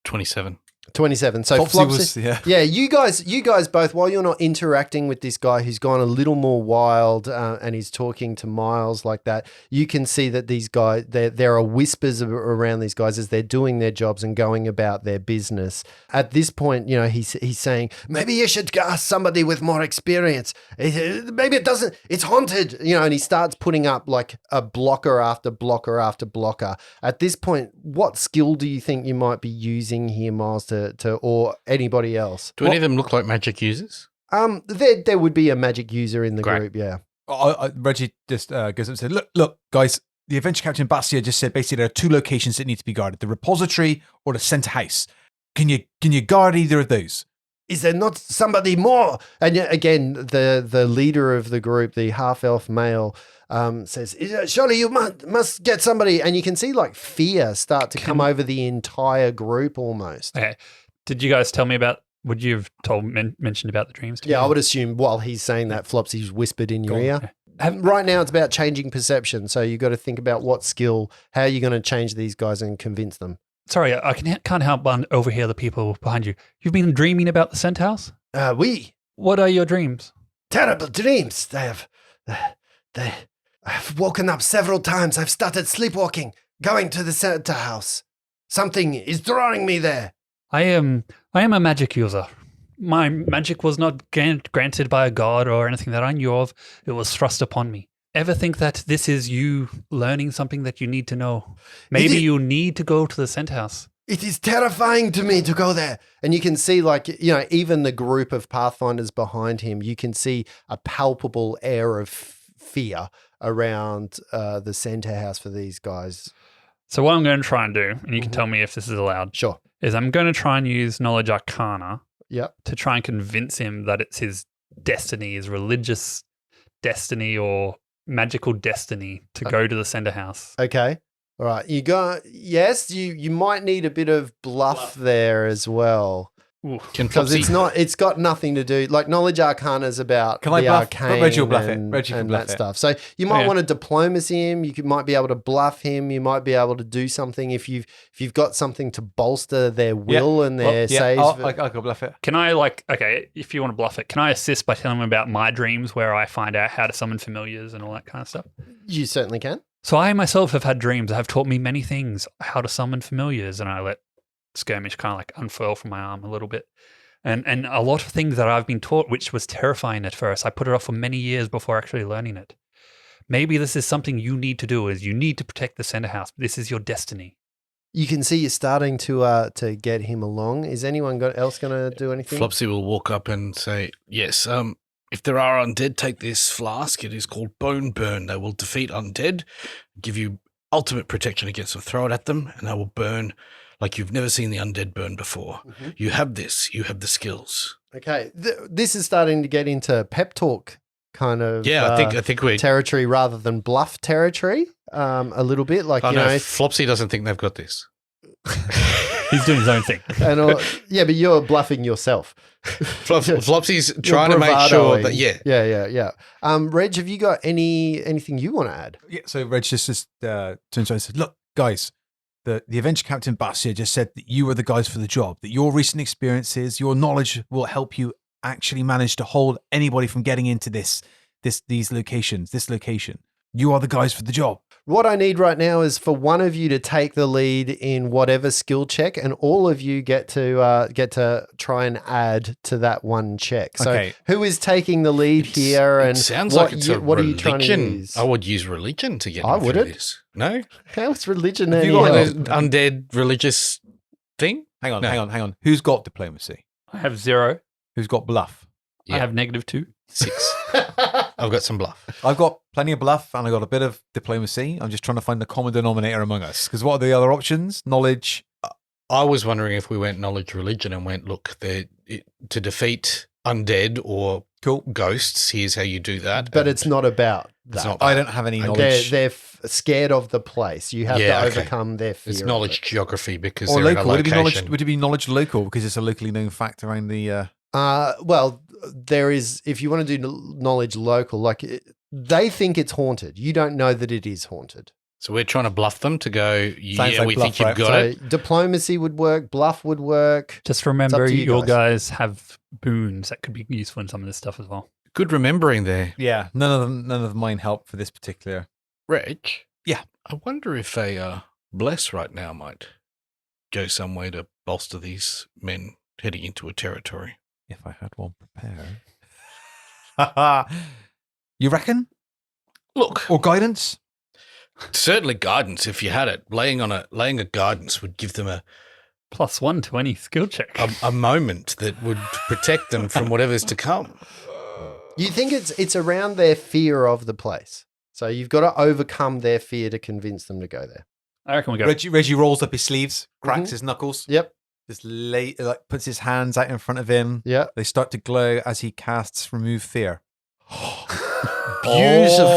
27. 27. So Flopsy Flopsy, was, yeah. you guys both, while you're not interacting with this guy who's gone a little more wild and he's talking to Miles like that, you can see that these guys, there are whispers around these guys as they're doing their jobs and going about their business. At this point, he's saying, maybe you should ask somebody with more experience. Maybe it doesn't, it's haunted, and he starts putting up like a blocker after blocker after blocker. At this point, what skill do you think you might be using here, Miles, to or anybody else? Do any of them look like magic users? There would be a magic user in the Great. group, yeah. Reggie just goes up and said, look, guys, the Adventure Captain Bastia just said basically there are 2 locations that need to be guarded, the repository or the center house. Can you guard either of those? Is there not somebody more? And yet again, the leader of the group, the half-elf male, says, surely you must get somebody. And you can see like fear start to come over the entire group almost. Okay. Did you guys tell me would you have mentioned about the dreams? Yeah, I would assume while he's saying that, Flopsy's whispered in your ear. Right now it's about changing perception. So you've got to think about what skill, how you're going to change these guys and convince them. Sorry, I can't help but overhear the people behind you. You've been dreaming about the center house? What are your dreams? Terrible dreams. I've woken up several times. I've started sleepwalking, going to the center house. Something is drawing me there. I am a magic user. My magic was not granted by a god or anything that I knew of. It was thrust upon me. Ever think that this is you learning something that you need to know? Maybe you need to go to the center house. It is terrifying to me to go there. And you can see even the group of Pathfinders behind him, you can see a palpable air of fear around the center house for these guys. So what I'm going to try and do, and you can tell me if this is allowed, sure, is I'm going to try and use Knowledge Arcana to try and convince him that it's his destiny, his religious destiny or magical destiny to go to the center house. Okay. All right. You might need a bit of bluff there as well. Ooh. Can Because Flopsy, it's got nothing to do, like Knowledge Arcana is about Can I the bluff? arcane Reggie will bluff it. and, Reggie can and bluff that it. stuff. So you might Yeah. want to diplomacy him. Might be able to bluff him. You might be able to do something if you've got something to bolster their will and their saves. I'll go bluff it. Can I if you want to bluff it, can I assist by telling them about my dreams where I find out how to summon familiars and all that kind of stuff? You certainly can. So I myself have had dreams that have taught me many things, how to summon familiars, and I let Skirmish kind of like unfurl from my arm a little bit. And a lot of things that I've been taught, which was terrifying at first. I put it off for many years before actually learning it. Maybe this is something you need to do, is you need to protect the center house. This is your destiny. You can see you're starting to get him along. Is anyone else going to do anything? Flopsy will walk up and say, yes, if there are undead, take this flask. It is called Bone Burn. They will defeat undead, give you ultimate protection against them. Throw it at them, and they will burn like you've never seen the undead burn before. Mm-hmm. You have this. You have the skills. Okay. This is starting to get into pep talk kind of Yeah, I think we're. territory rather than bluff territory a little bit. Like, Oh, you no, know, Flopsy doesn't think they've got this. He's doing his own thing. yeah, but you're bluffing yourself. Flopsy's You're trying to make sure that, bravadoing. Yeah. Reg, have you got anything you want to add? Yeah, so Reg just turns around and says, look, guys, the Adventure Captain Basia just said that you are the guys for the job, that your recent experiences, your knowledge will help you actually manage to hold anybody from getting into this location. You are the guys for the job. What I need right now is for one of you to take the lead in whatever skill check, and all of you get to try and add to that one check. So Okay. who is taking the lead here? It And sounds what like it's what are you trying to religion. use? I would use religion to get I him through wouldn't. this. No? How is religion Have any you got help? An undead religious thing? Hang on, No. hang on. Who's got diplomacy? I have 0. Who's got bluff? I have -2. 6. I've got some bluff. I've got plenty of bluff and I've got a bit of diplomacy. I'm just trying to find the common denominator among us. Because what are the other options? Knowledge. I was wondering if we went knowledge religion and went, look, to defeat undead or ghosts, here's how you do that. But And it's not about that. It's not I don't have any knowledge. They're scared of the place. You have to Yeah, okay. overcome their fear. It's of knowledge it. geography because Or they're in a local. Would location. it be knowledge local because it's a locally known fact around the... Well, there is, if you want to do knowledge local, they think it's haunted. You don't know that it is haunted. So we're trying to bluff them to go, Sounds like we bluff, think you've right? got So it. diplomacy would work, bluff would work. Just remember, to you your guys have boons that could be useful in some of this stuff as well. Good remembering there. Yeah, none of mine help for this particular... Reg? Yeah. I wonder if a bless right now might go some way to bolster these men heading into a territory. If I had one prepared. You reckon? Look, Or guidance? certainly guidance if you had it. Laying a guidance would give them +1 to any skill check. a moment that would protect them from whatever's to come. You think it's around their fear of the place. So you've got to overcome their fear to convince them to go there. I reckon we go. Reggie rolls up his sleeves, cracks Mhm. his knuckles, Yep. just puts his hands out in front of him. Yeah. They start to glow as he casts Remove Fear. Beautiful.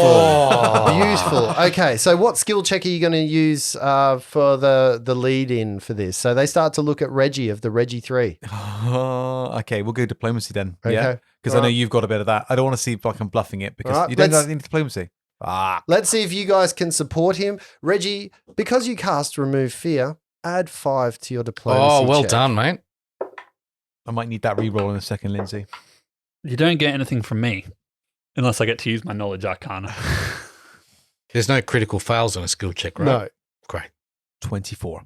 Okay, so what skill check are you going to use for the lead in for this? So they start to look at Reggie of the Reggie 3. Okay, we'll go diplomacy then. Okay. Yeah, because I know Alright. you've got a bit of that. I don't want to see if I'm bluffing it because Alright, you don't let's- have any diplomacy. Let's see if you guys can support him. Reggie, because you cast Remove Fear, add 5 to your diplomacy Oh, well check. done, mate. I might need that re-roll in a second, Lindsay. You don't get anything from me unless I get to use my knowledge arcana. There's no critical fails on a skill check, right? No. Great. 24.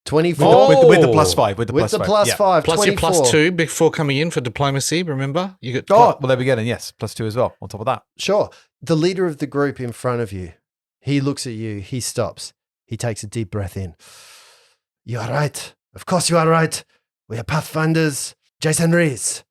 24. With the plus 5. With the With plus the 5. plus yeah. 5, Plus your 24. +2 before coming in for diplomacy, remember? You get Oh, well, there we go then. Yes, plus 2 as well on top of that. Sure. The leader of the group in front of you, he looks at you, he stops, he takes a deep breath in. You are right. Of course you are right. We are pathfinders. Jason Rees,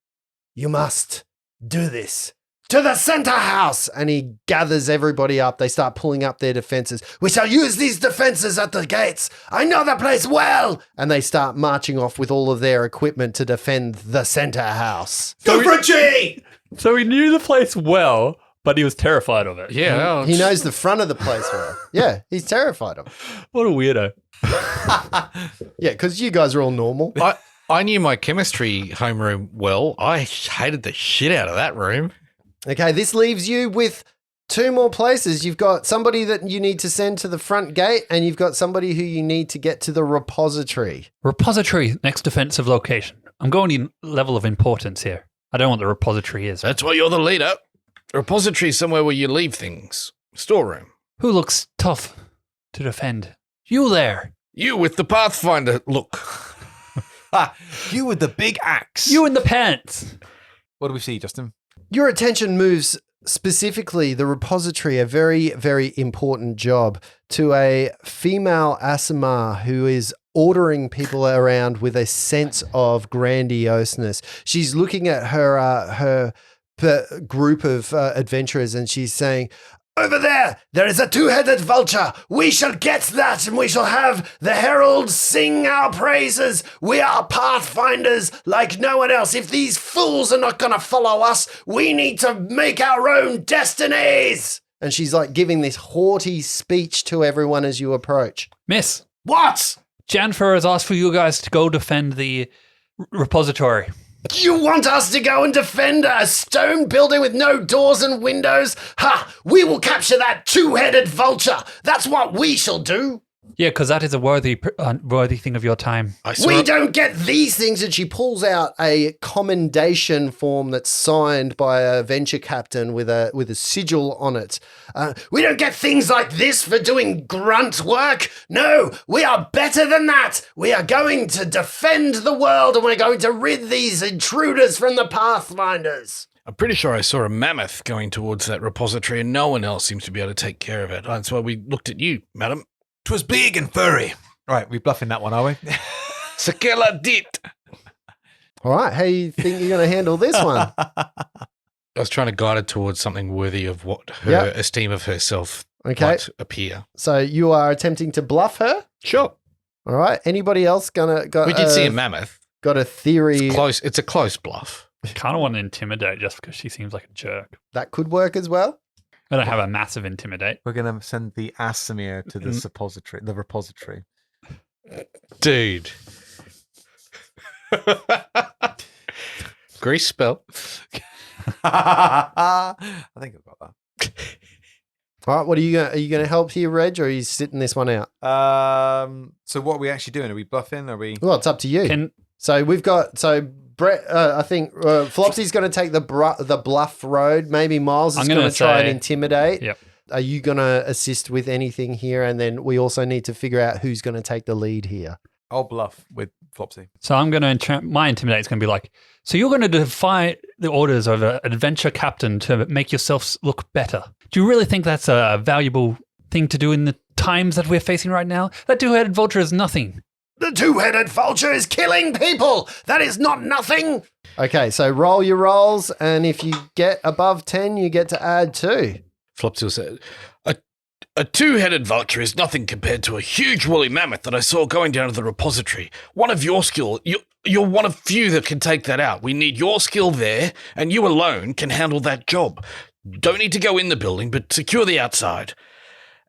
you must do this. To the center house! And he gathers everybody up. They start pulling up their defenses. We shall use these defenses at the gates. I know the place well. And they start marching off with all of their equipment to defend the center house. Go Reggie! So we knew the place well, but he was terrified of it. Yeah, well, He knows the front of the place well. Yeah, he's terrified of it. What a weirdo. Yeah, because you guys are all normal. I knew my chemistry homeroom well. I hated the shit out of that room. Okay, this leaves you with 2 more places. You've got somebody that you need to send to the front gate, and you've got somebody who you need to get to the repository. Repository, next defensive location. I'm going in level of importance here. I don't know what the repository is. That's why you're the leader. Repository is somewhere where you leave things. Storeroom. Who looks tough to defend? You there. You with the Pathfinder look. You with the big axe. You in the pants. What do we see, Justin? Your attention moves specifically the repository, a very, very important job, to a female Asimar who is ordering people around with a sense of grandioseness. She's looking at her group of adventurers and she's saying, "Over there is a 2-headed vulture. We shall get that and we shall have the heralds sing our praises. We are pathfinders like no one else. If these fools are not going to follow us, we need to make our own destinies." And she's like giving this haughty speech to everyone as you approach. Miss, What? Janfer has asked for you guys to go defend the repository. You want us to go and defend a stone building with no doors and windows? Ha! We will capture that 2-headed vulture. That's what we shall do. Yeah, because that is a worthy thing of your time. We don't get these things. And she pulls out a commendation form that's signed by a venture captain with a sigil on it. We don't get things like this for doing grunt work. No, we are better than that. We are going to defend the world and we're going to rid these intruders from the Pathfinders. I'm pretty sure I saw a mammoth going towards that repository and no one else seems to be able to take care of it. That's why we looked at you, madam. 'Twas big and furry. Right, we're bluffing that one, are we? Sakela dit. All right, how you think you're going to handle this one? I was trying to guide her towards something worthy of what her Yep. esteem of herself Okay. might appear. So you are attempting to bluff her? Sure. All right. Anybody else got We did see a mammoth. got a theory It's close. It's a close bluff. Kind of want to intimidate just because she seems like a jerk. that could work as well? I don't have a massive intimidate. We're going to send the Asimir to the repository. Dude. Grease spell. I think I've got that. All right. What are you going to help here, Reg, or are you sitting this one out? So what are we actually doing? Are we bluffing? Are we? Well, it's up to you. So we've got Brett. I think Flopsy's going to take the bluff road. Maybe Miles is going to try and intimidate. Yep. Are you going to assist with anything here? And then we also need to figure out who's going to take the lead here. I'll bluff with Flopsy. So I'm going to my intimidate is going to be like, so you're going to defy the orders of an adventure captain to make yourself look better. Do you really think that's a valuable thing to do in the times that we're facing right now? That 2-headed vulture is nothing. The 2-headed vulture is killing people. That is not nothing. Okay, so roll your rolls, and if you get above 10, you get to add 2. Flopsy said, a 2-headed vulture is nothing compared to a huge woolly mammoth that I saw going down to the repository. One of your skill, you're one of few that can take that out. We need your skill there, and you alone can handle that job. Don't need to go in the building, but secure the outside.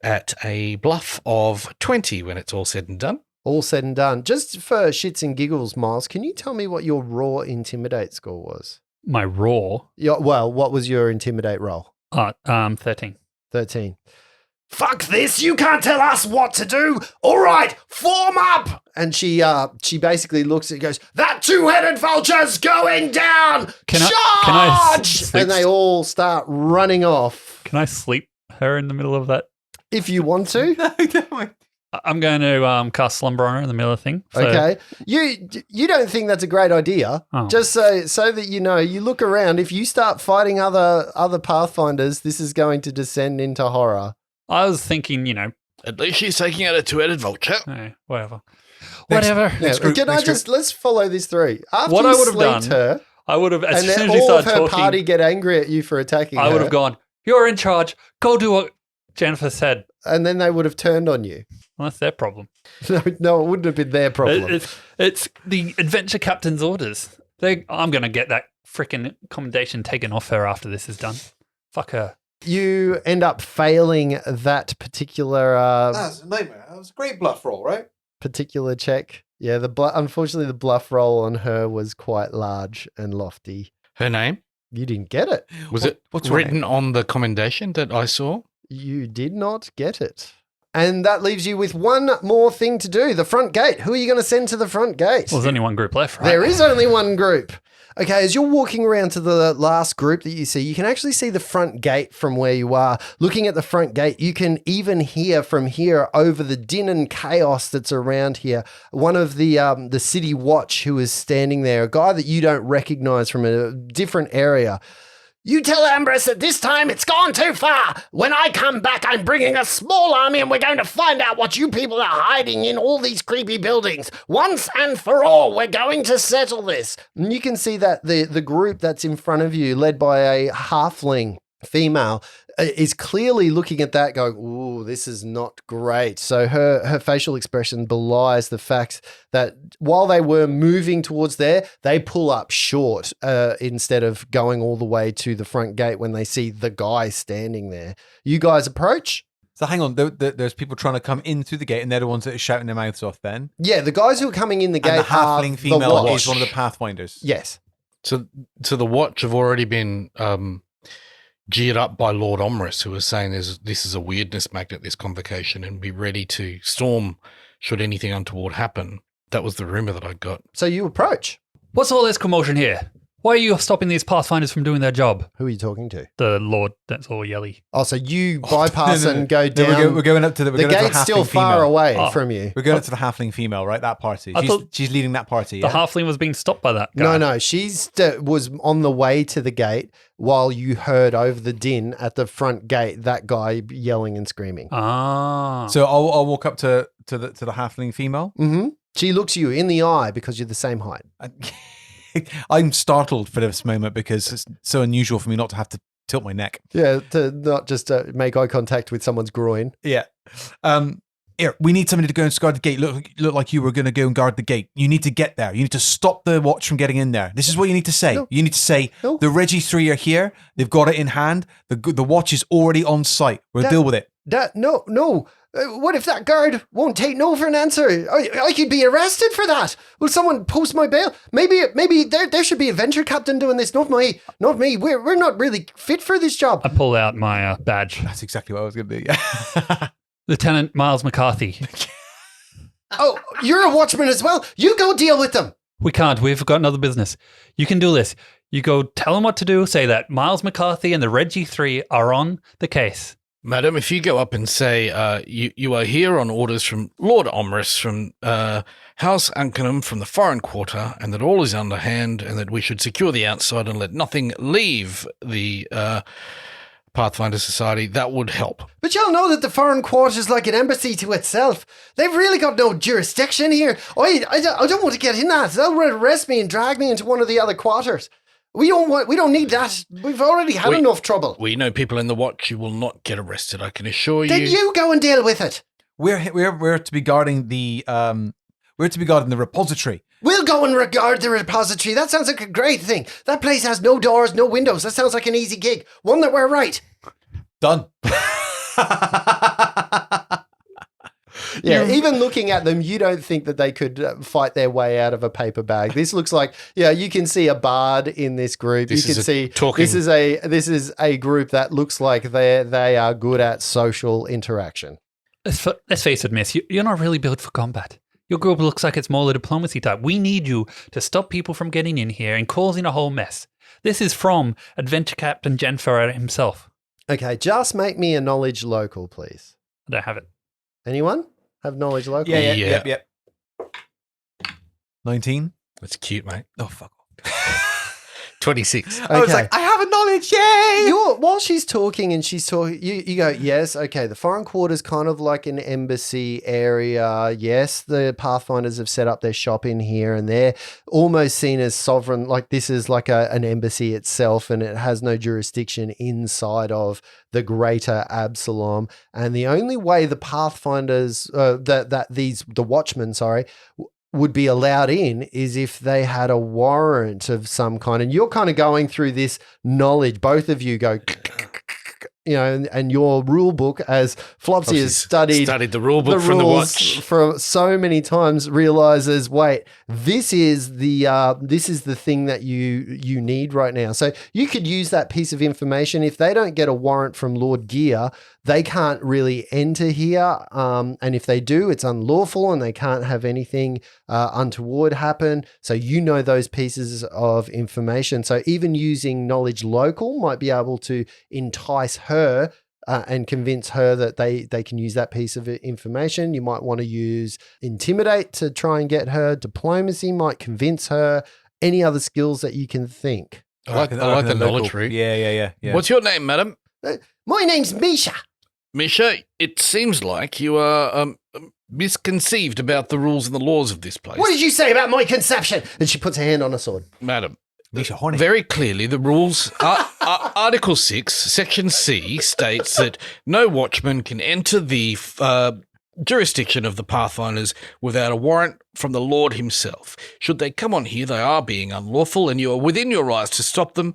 At a bluff of 20 when it's all said and done. All said and done. Just for shits and giggles, Miles, can you tell me what your raw intimidate score was? My raw, What was your intimidate roll? 13. 13. Fuck this, you can't tell us what to do. All right, form up. And she basically looks at it and goes, that 2-headed vulture's going down. Can I Charge! sleep- And they all start running off. Can I sleep her in the middle of that? If you want to. I'm going to cast Slumber on her in the middle of the thing. So, Okay. You don't think that's a great idea. Oh. Just so that you know, you look around, if you start fighting other Pathfinders, this is going to descend into horror. I was thinking, At least she's taking out a 2-headed vulture. whatever. Whatever. Yeah, can I just let's follow this through. After What you I would have sleeped done, her, I would have, as and soon then as you all of started her talking, party get angry at you for attacking her, I would have gone, you're in charge. Go do what Jennifer said. and then they would have turned on you. Well, that's their problem. No, it wouldn't have been their problem. It's the adventure captain's orders. I'm going to get that freaking commendation taken off her after this is done. Fuck her. You end up failing that particular That's a nightmare. That was a great bluff roll, right? particular check. Yeah, unfortunately the bluff roll on her was quite large and lofty. Her name? You didn't get it. What's her written on the commendation that I saw? You did not get it. And that leaves you with one more thing to do, the front gate. Who are you going to send to the front gate? Well, there's only one group left, right? There is only one group. Okay, as you're walking around to the last group that you see, you can actually see the front gate from where you are. Looking at the front gate, you can even hear from here over the din and chaos that's around here. One of the city watch who is standing there, a guy that you don't recognize from a different area. You tell Ambrose that this time it's gone too far. When I come back, I'm bringing a small army and we're going to find out what you people are hiding in all these creepy buildings. Once and for all, we're going to settle this. And you can see that the group that's in front of you, led by a halfling female, is clearly looking at that going, ooh, this is not great. So her facial expression belies the fact that while they were moving towards there, they pull up short instead of going all the way to the front gate when they see the guy standing there. You guys approach? So hang on, there's people trying to come in through the gate, and they're the ones that are shouting their mouths off. Then, Yeah, the guys who are coming in the gate and the halfling are female the watch. is one of the pathfinders. Yes. So the watch have already been geared up by Lord Omrus, who was saying this is a weirdness magnet, this convocation, and be ready to storm should anything untoward happen. That was the rumor that I got. So you approach. What's all this commotion here? Why are you stopping these pathfinders from doing their job? Who are you talking to? The Lord that's all yelly. Oh, so you bypass No, no, no. and go No, down. we're going up to the gate's still halfling far female. away Oh. from you. We're going up to the halfling female, right? That party. I thought- She's leading that party. The Yeah? halfling was being stopped by that guy. No, she's was on the way to the gate while you heard over the din at the front gate that guy yelling and screaming. Ah. So I'll walk up to the halfling female. Mm-hmm. She looks you in the eye because you're the same height. I'm startled for this moment because it's so unusual for me not to have to tilt my neck. Yeah, to not just make eye contact with someone's groin. Yeah. Here, we need somebody to go and guard the gate. Look like you were going to go and guard the gate. You need to get there. You need to stop the watch from getting in there. This is what you need to say. No. You need to say, No. the Reggie 3 are here. They've got it in hand. The watch is already on site. We'll deal with it. No. What if that guard won't take no for an answer? I could be arrested for that. Will someone post my bail? Maybe there should be a venture captain doing this, not me. We're not really fit for this job. I pull out my badge. That's exactly what I was going to do. Yeah. Lieutenant Miles McCarthy. Oh, you're a watchman as well. You go deal with them. We can't. We've got another business. You can do this. You go tell them what to do. Say that Miles McCarthy and the Reggie 3 are on the case. Madam, if you go up and say you are here on orders from Lord Omrus from House Ankenham from the foreign quarter, and that all is underhand, and that we should secure the outside and let nothing leave the Pathfinder Society, that would help. But y'all know that the foreign quarter is like an embassy to itself. They've really got no jurisdiction here. I don't want to get in that. They'll arrest me and drag me into one of the other quarters. We don't need that. We've already had enough trouble. We know people in the watch. You will not get arrested, I can assure you. Then you go and deal with it. We're to be guarding the repository. We'll go and regard the repository. That sounds like a great thing. That place has no doors, no windows. That sounds like an easy gig. One that we're right. Done. Yeah, even looking at them, you don't think that they could fight their way out of a paper bag. This looks like, you can see a bard in this group. This you is can a see talking- this is a group that looks like they are good at social interaction. Let's face it, miss. You're not really built for combat. Your group looks like it's more the diplomacy type. We need you to stop people from getting in here and causing a whole mess. This is from Adventure Captain Jenfer himself. Okay, just make me a knowledge local, please. I don't have it. Anyone have knowledge local? Yeah. 19. That's cute, mate. Oh, fuck. 26. I was Okay. like, I have a knowledge, yay! While she's talking and she's talking, you go, yes, okay, the foreign quarter's kind of like an embassy area. Yes, the Pathfinders have set up their shop in here and they're almost seen as sovereign, like this is like an embassy itself and it has no jurisdiction inside of the greater Absalom. And the only way the Pathfinders, the Watchmen, would be allowed in is if they had a warrant of some kind. And you're kind of going through this knowledge. Both of you go and your rule book, as Flopsy has studied the rule book from the rules watch. for so many times, realizes, wait, this is the thing that you need right now. So you could use that piece of information. If they don't get a warrant from Lord Gear, they can't really enter here. And if they do, it's unlawful and they can't have anything untoward happen. So those pieces of information. So even using knowledge local might be able to entice her and convince her that they can use that piece of information. You might want to use intimidate to try and get her. Diplomacy might convince her. Any other skills that you can think. I like the knowledge route. Yeah. What's your name, madam? My name's Misha. Misha, it seems like you are misconceived about the rules and the laws of this place. What did you say about my conception? And she puts her hand on a sword. Madam, Misha Horny. very clearly the rules, Article 6, Section C states that no watchman can enter the jurisdiction of the Pathfinders without a warrant from the Lord himself. Should they come on here, they are being unlawful and you are within your rights to stop them.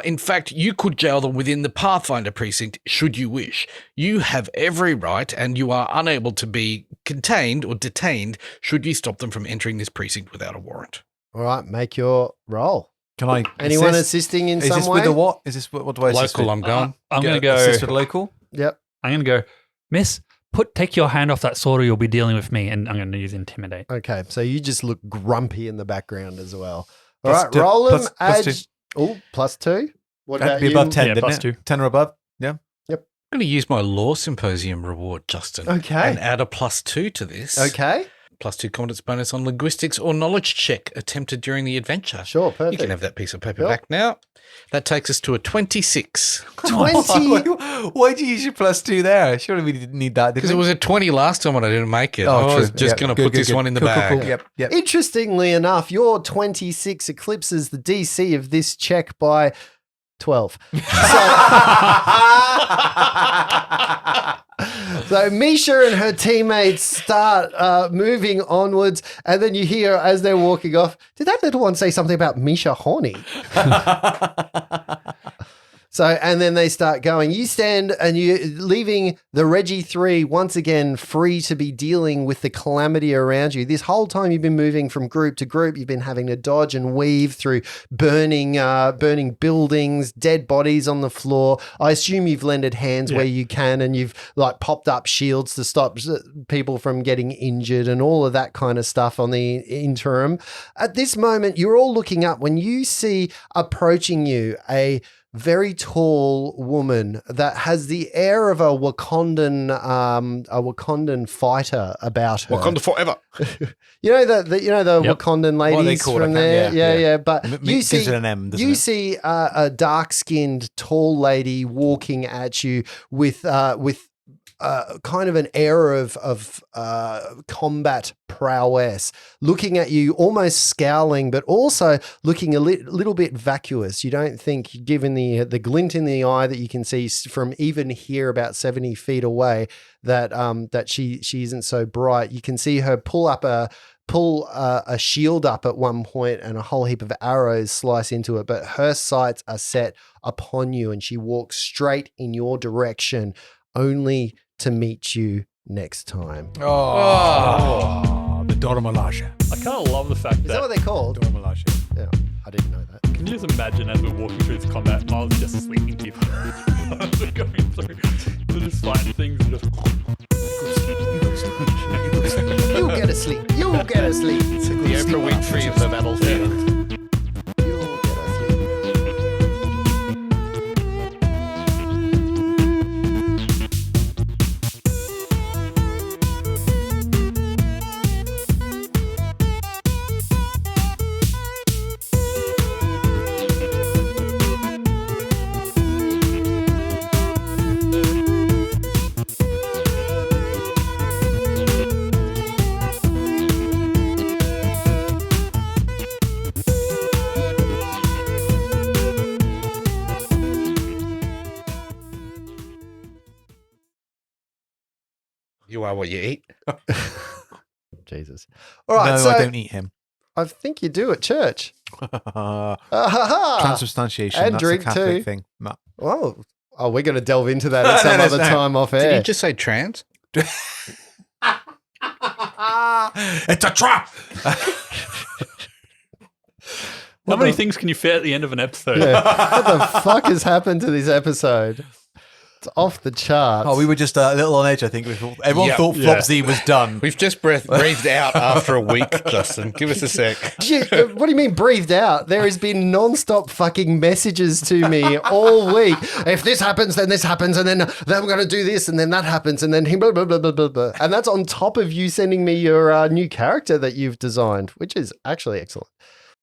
In fact, you could jail them within the Pathfinder precinct should you wish. You have every right and you are unable to be contained or detained should you stop them from entering this precinct without a warrant. All right, make your roll. Can I Anyone assist? assisting in Is some this way? with the what? Is this what do I assist Local, with? I'm going. I'm going to go. Assist with local? Yep. I'm going to go, Miss, take your hand off that sword or you'll be dealing with me. And I'm going to use intimidate. Okay, so you just look grumpy in the background as well. All Plus right, two- roll them. plus two. Oh, +2. What That'd about be you? above 10, Yeah, didn't plus it? 2. 10 or above? Yeah. I'm going to use my law symposium reward, Justin. Okay. And add a +2 to this. Okay, +2 competence bonus on linguistics or knowledge check attempted during the adventure. sure, You perfect. can have that piece of paper Yep. back now. That takes us to a 26. 20. Why did you use your +2 there? Surely we didn't need that, did Because we? it was a 20 last time when I didn't make it. Oh, I was true. just Yeah. going to Good, put good, this good. one in the Cool, bag. cool, cool. Yep. Interestingly enough, your 26 eclipses the DC of this check by 12. So Misha and her teammates start moving onwards, and then you hear as they're walking off, did that little one say something about Misha Horny? So, and then they start going. You stand and you're leaving the Reggie 3 once again free to be dealing with the calamity around you. This whole time you've been moving from group to group. You've been having to dodge and weave through burning buildings, dead bodies on the floor. I assume you've lended hands where you can, and you've like popped up shields to stop people from getting injured and all of that kind of stuff on the interim. At this moment, you're all looking up when you see approaching you a very tall woman that has the air of a Wakandan fighter about her. Wakanda forever. You know the Yep. Wakandan What are they ladies called? from I there. can't- Yeah. But you Begins with see an M, doesn't you it? see a dark-skinned tall lady walking at you with kind of an air of combat prowess, looking at you, almost scowling, but also looking a little bit vacuous. You don't think, given the glint in the eye that you can see from even here about 70 feet away, that she isn't so bright. You can see her pull a shield up at one point and a whole heap of arrows slice into it, but her sights are set upon you and she walks straight in your direction, only to meet you next time. Oh, the Dormalaja. I kind of love the fact Is that what they're called? Dormalaja. Yeah, I didn't know that. Can you just imagine as we're walking through this combat, Miles just sleeping people as we're going through. We're just fighting things and just. You get asleep. You get asleep. The Oprah Winfrey of the battlefield. You get asleep. You are what you eat. Jesus. All right, No, so I don't eat him. I think you do at church. Ha ha. Transubstantiation. And That's drink a Catholic too. thing. No. Oh, Oh, we're going to delve into that at some other time off Did air. you just say trans? It's a trap. How many things can you fit at the end of an episode? Yeah. What the fuck has happened to this episode? It's off the charts. Oh, we were just a little on edge, I think. Everyone Yep. thought Flopsy was done. We've just breathed out after a week, Justin. Give us a sec. Gee, what do you mean breathed out? There has been non-stop fucking messages to me all week. If this happens, then this happens, and then we're going to do this, and then that happens, and then blah, blah, blah, blah, blah, blah. And that's on top of you sending me your new character that you've designed, which is actually excellent.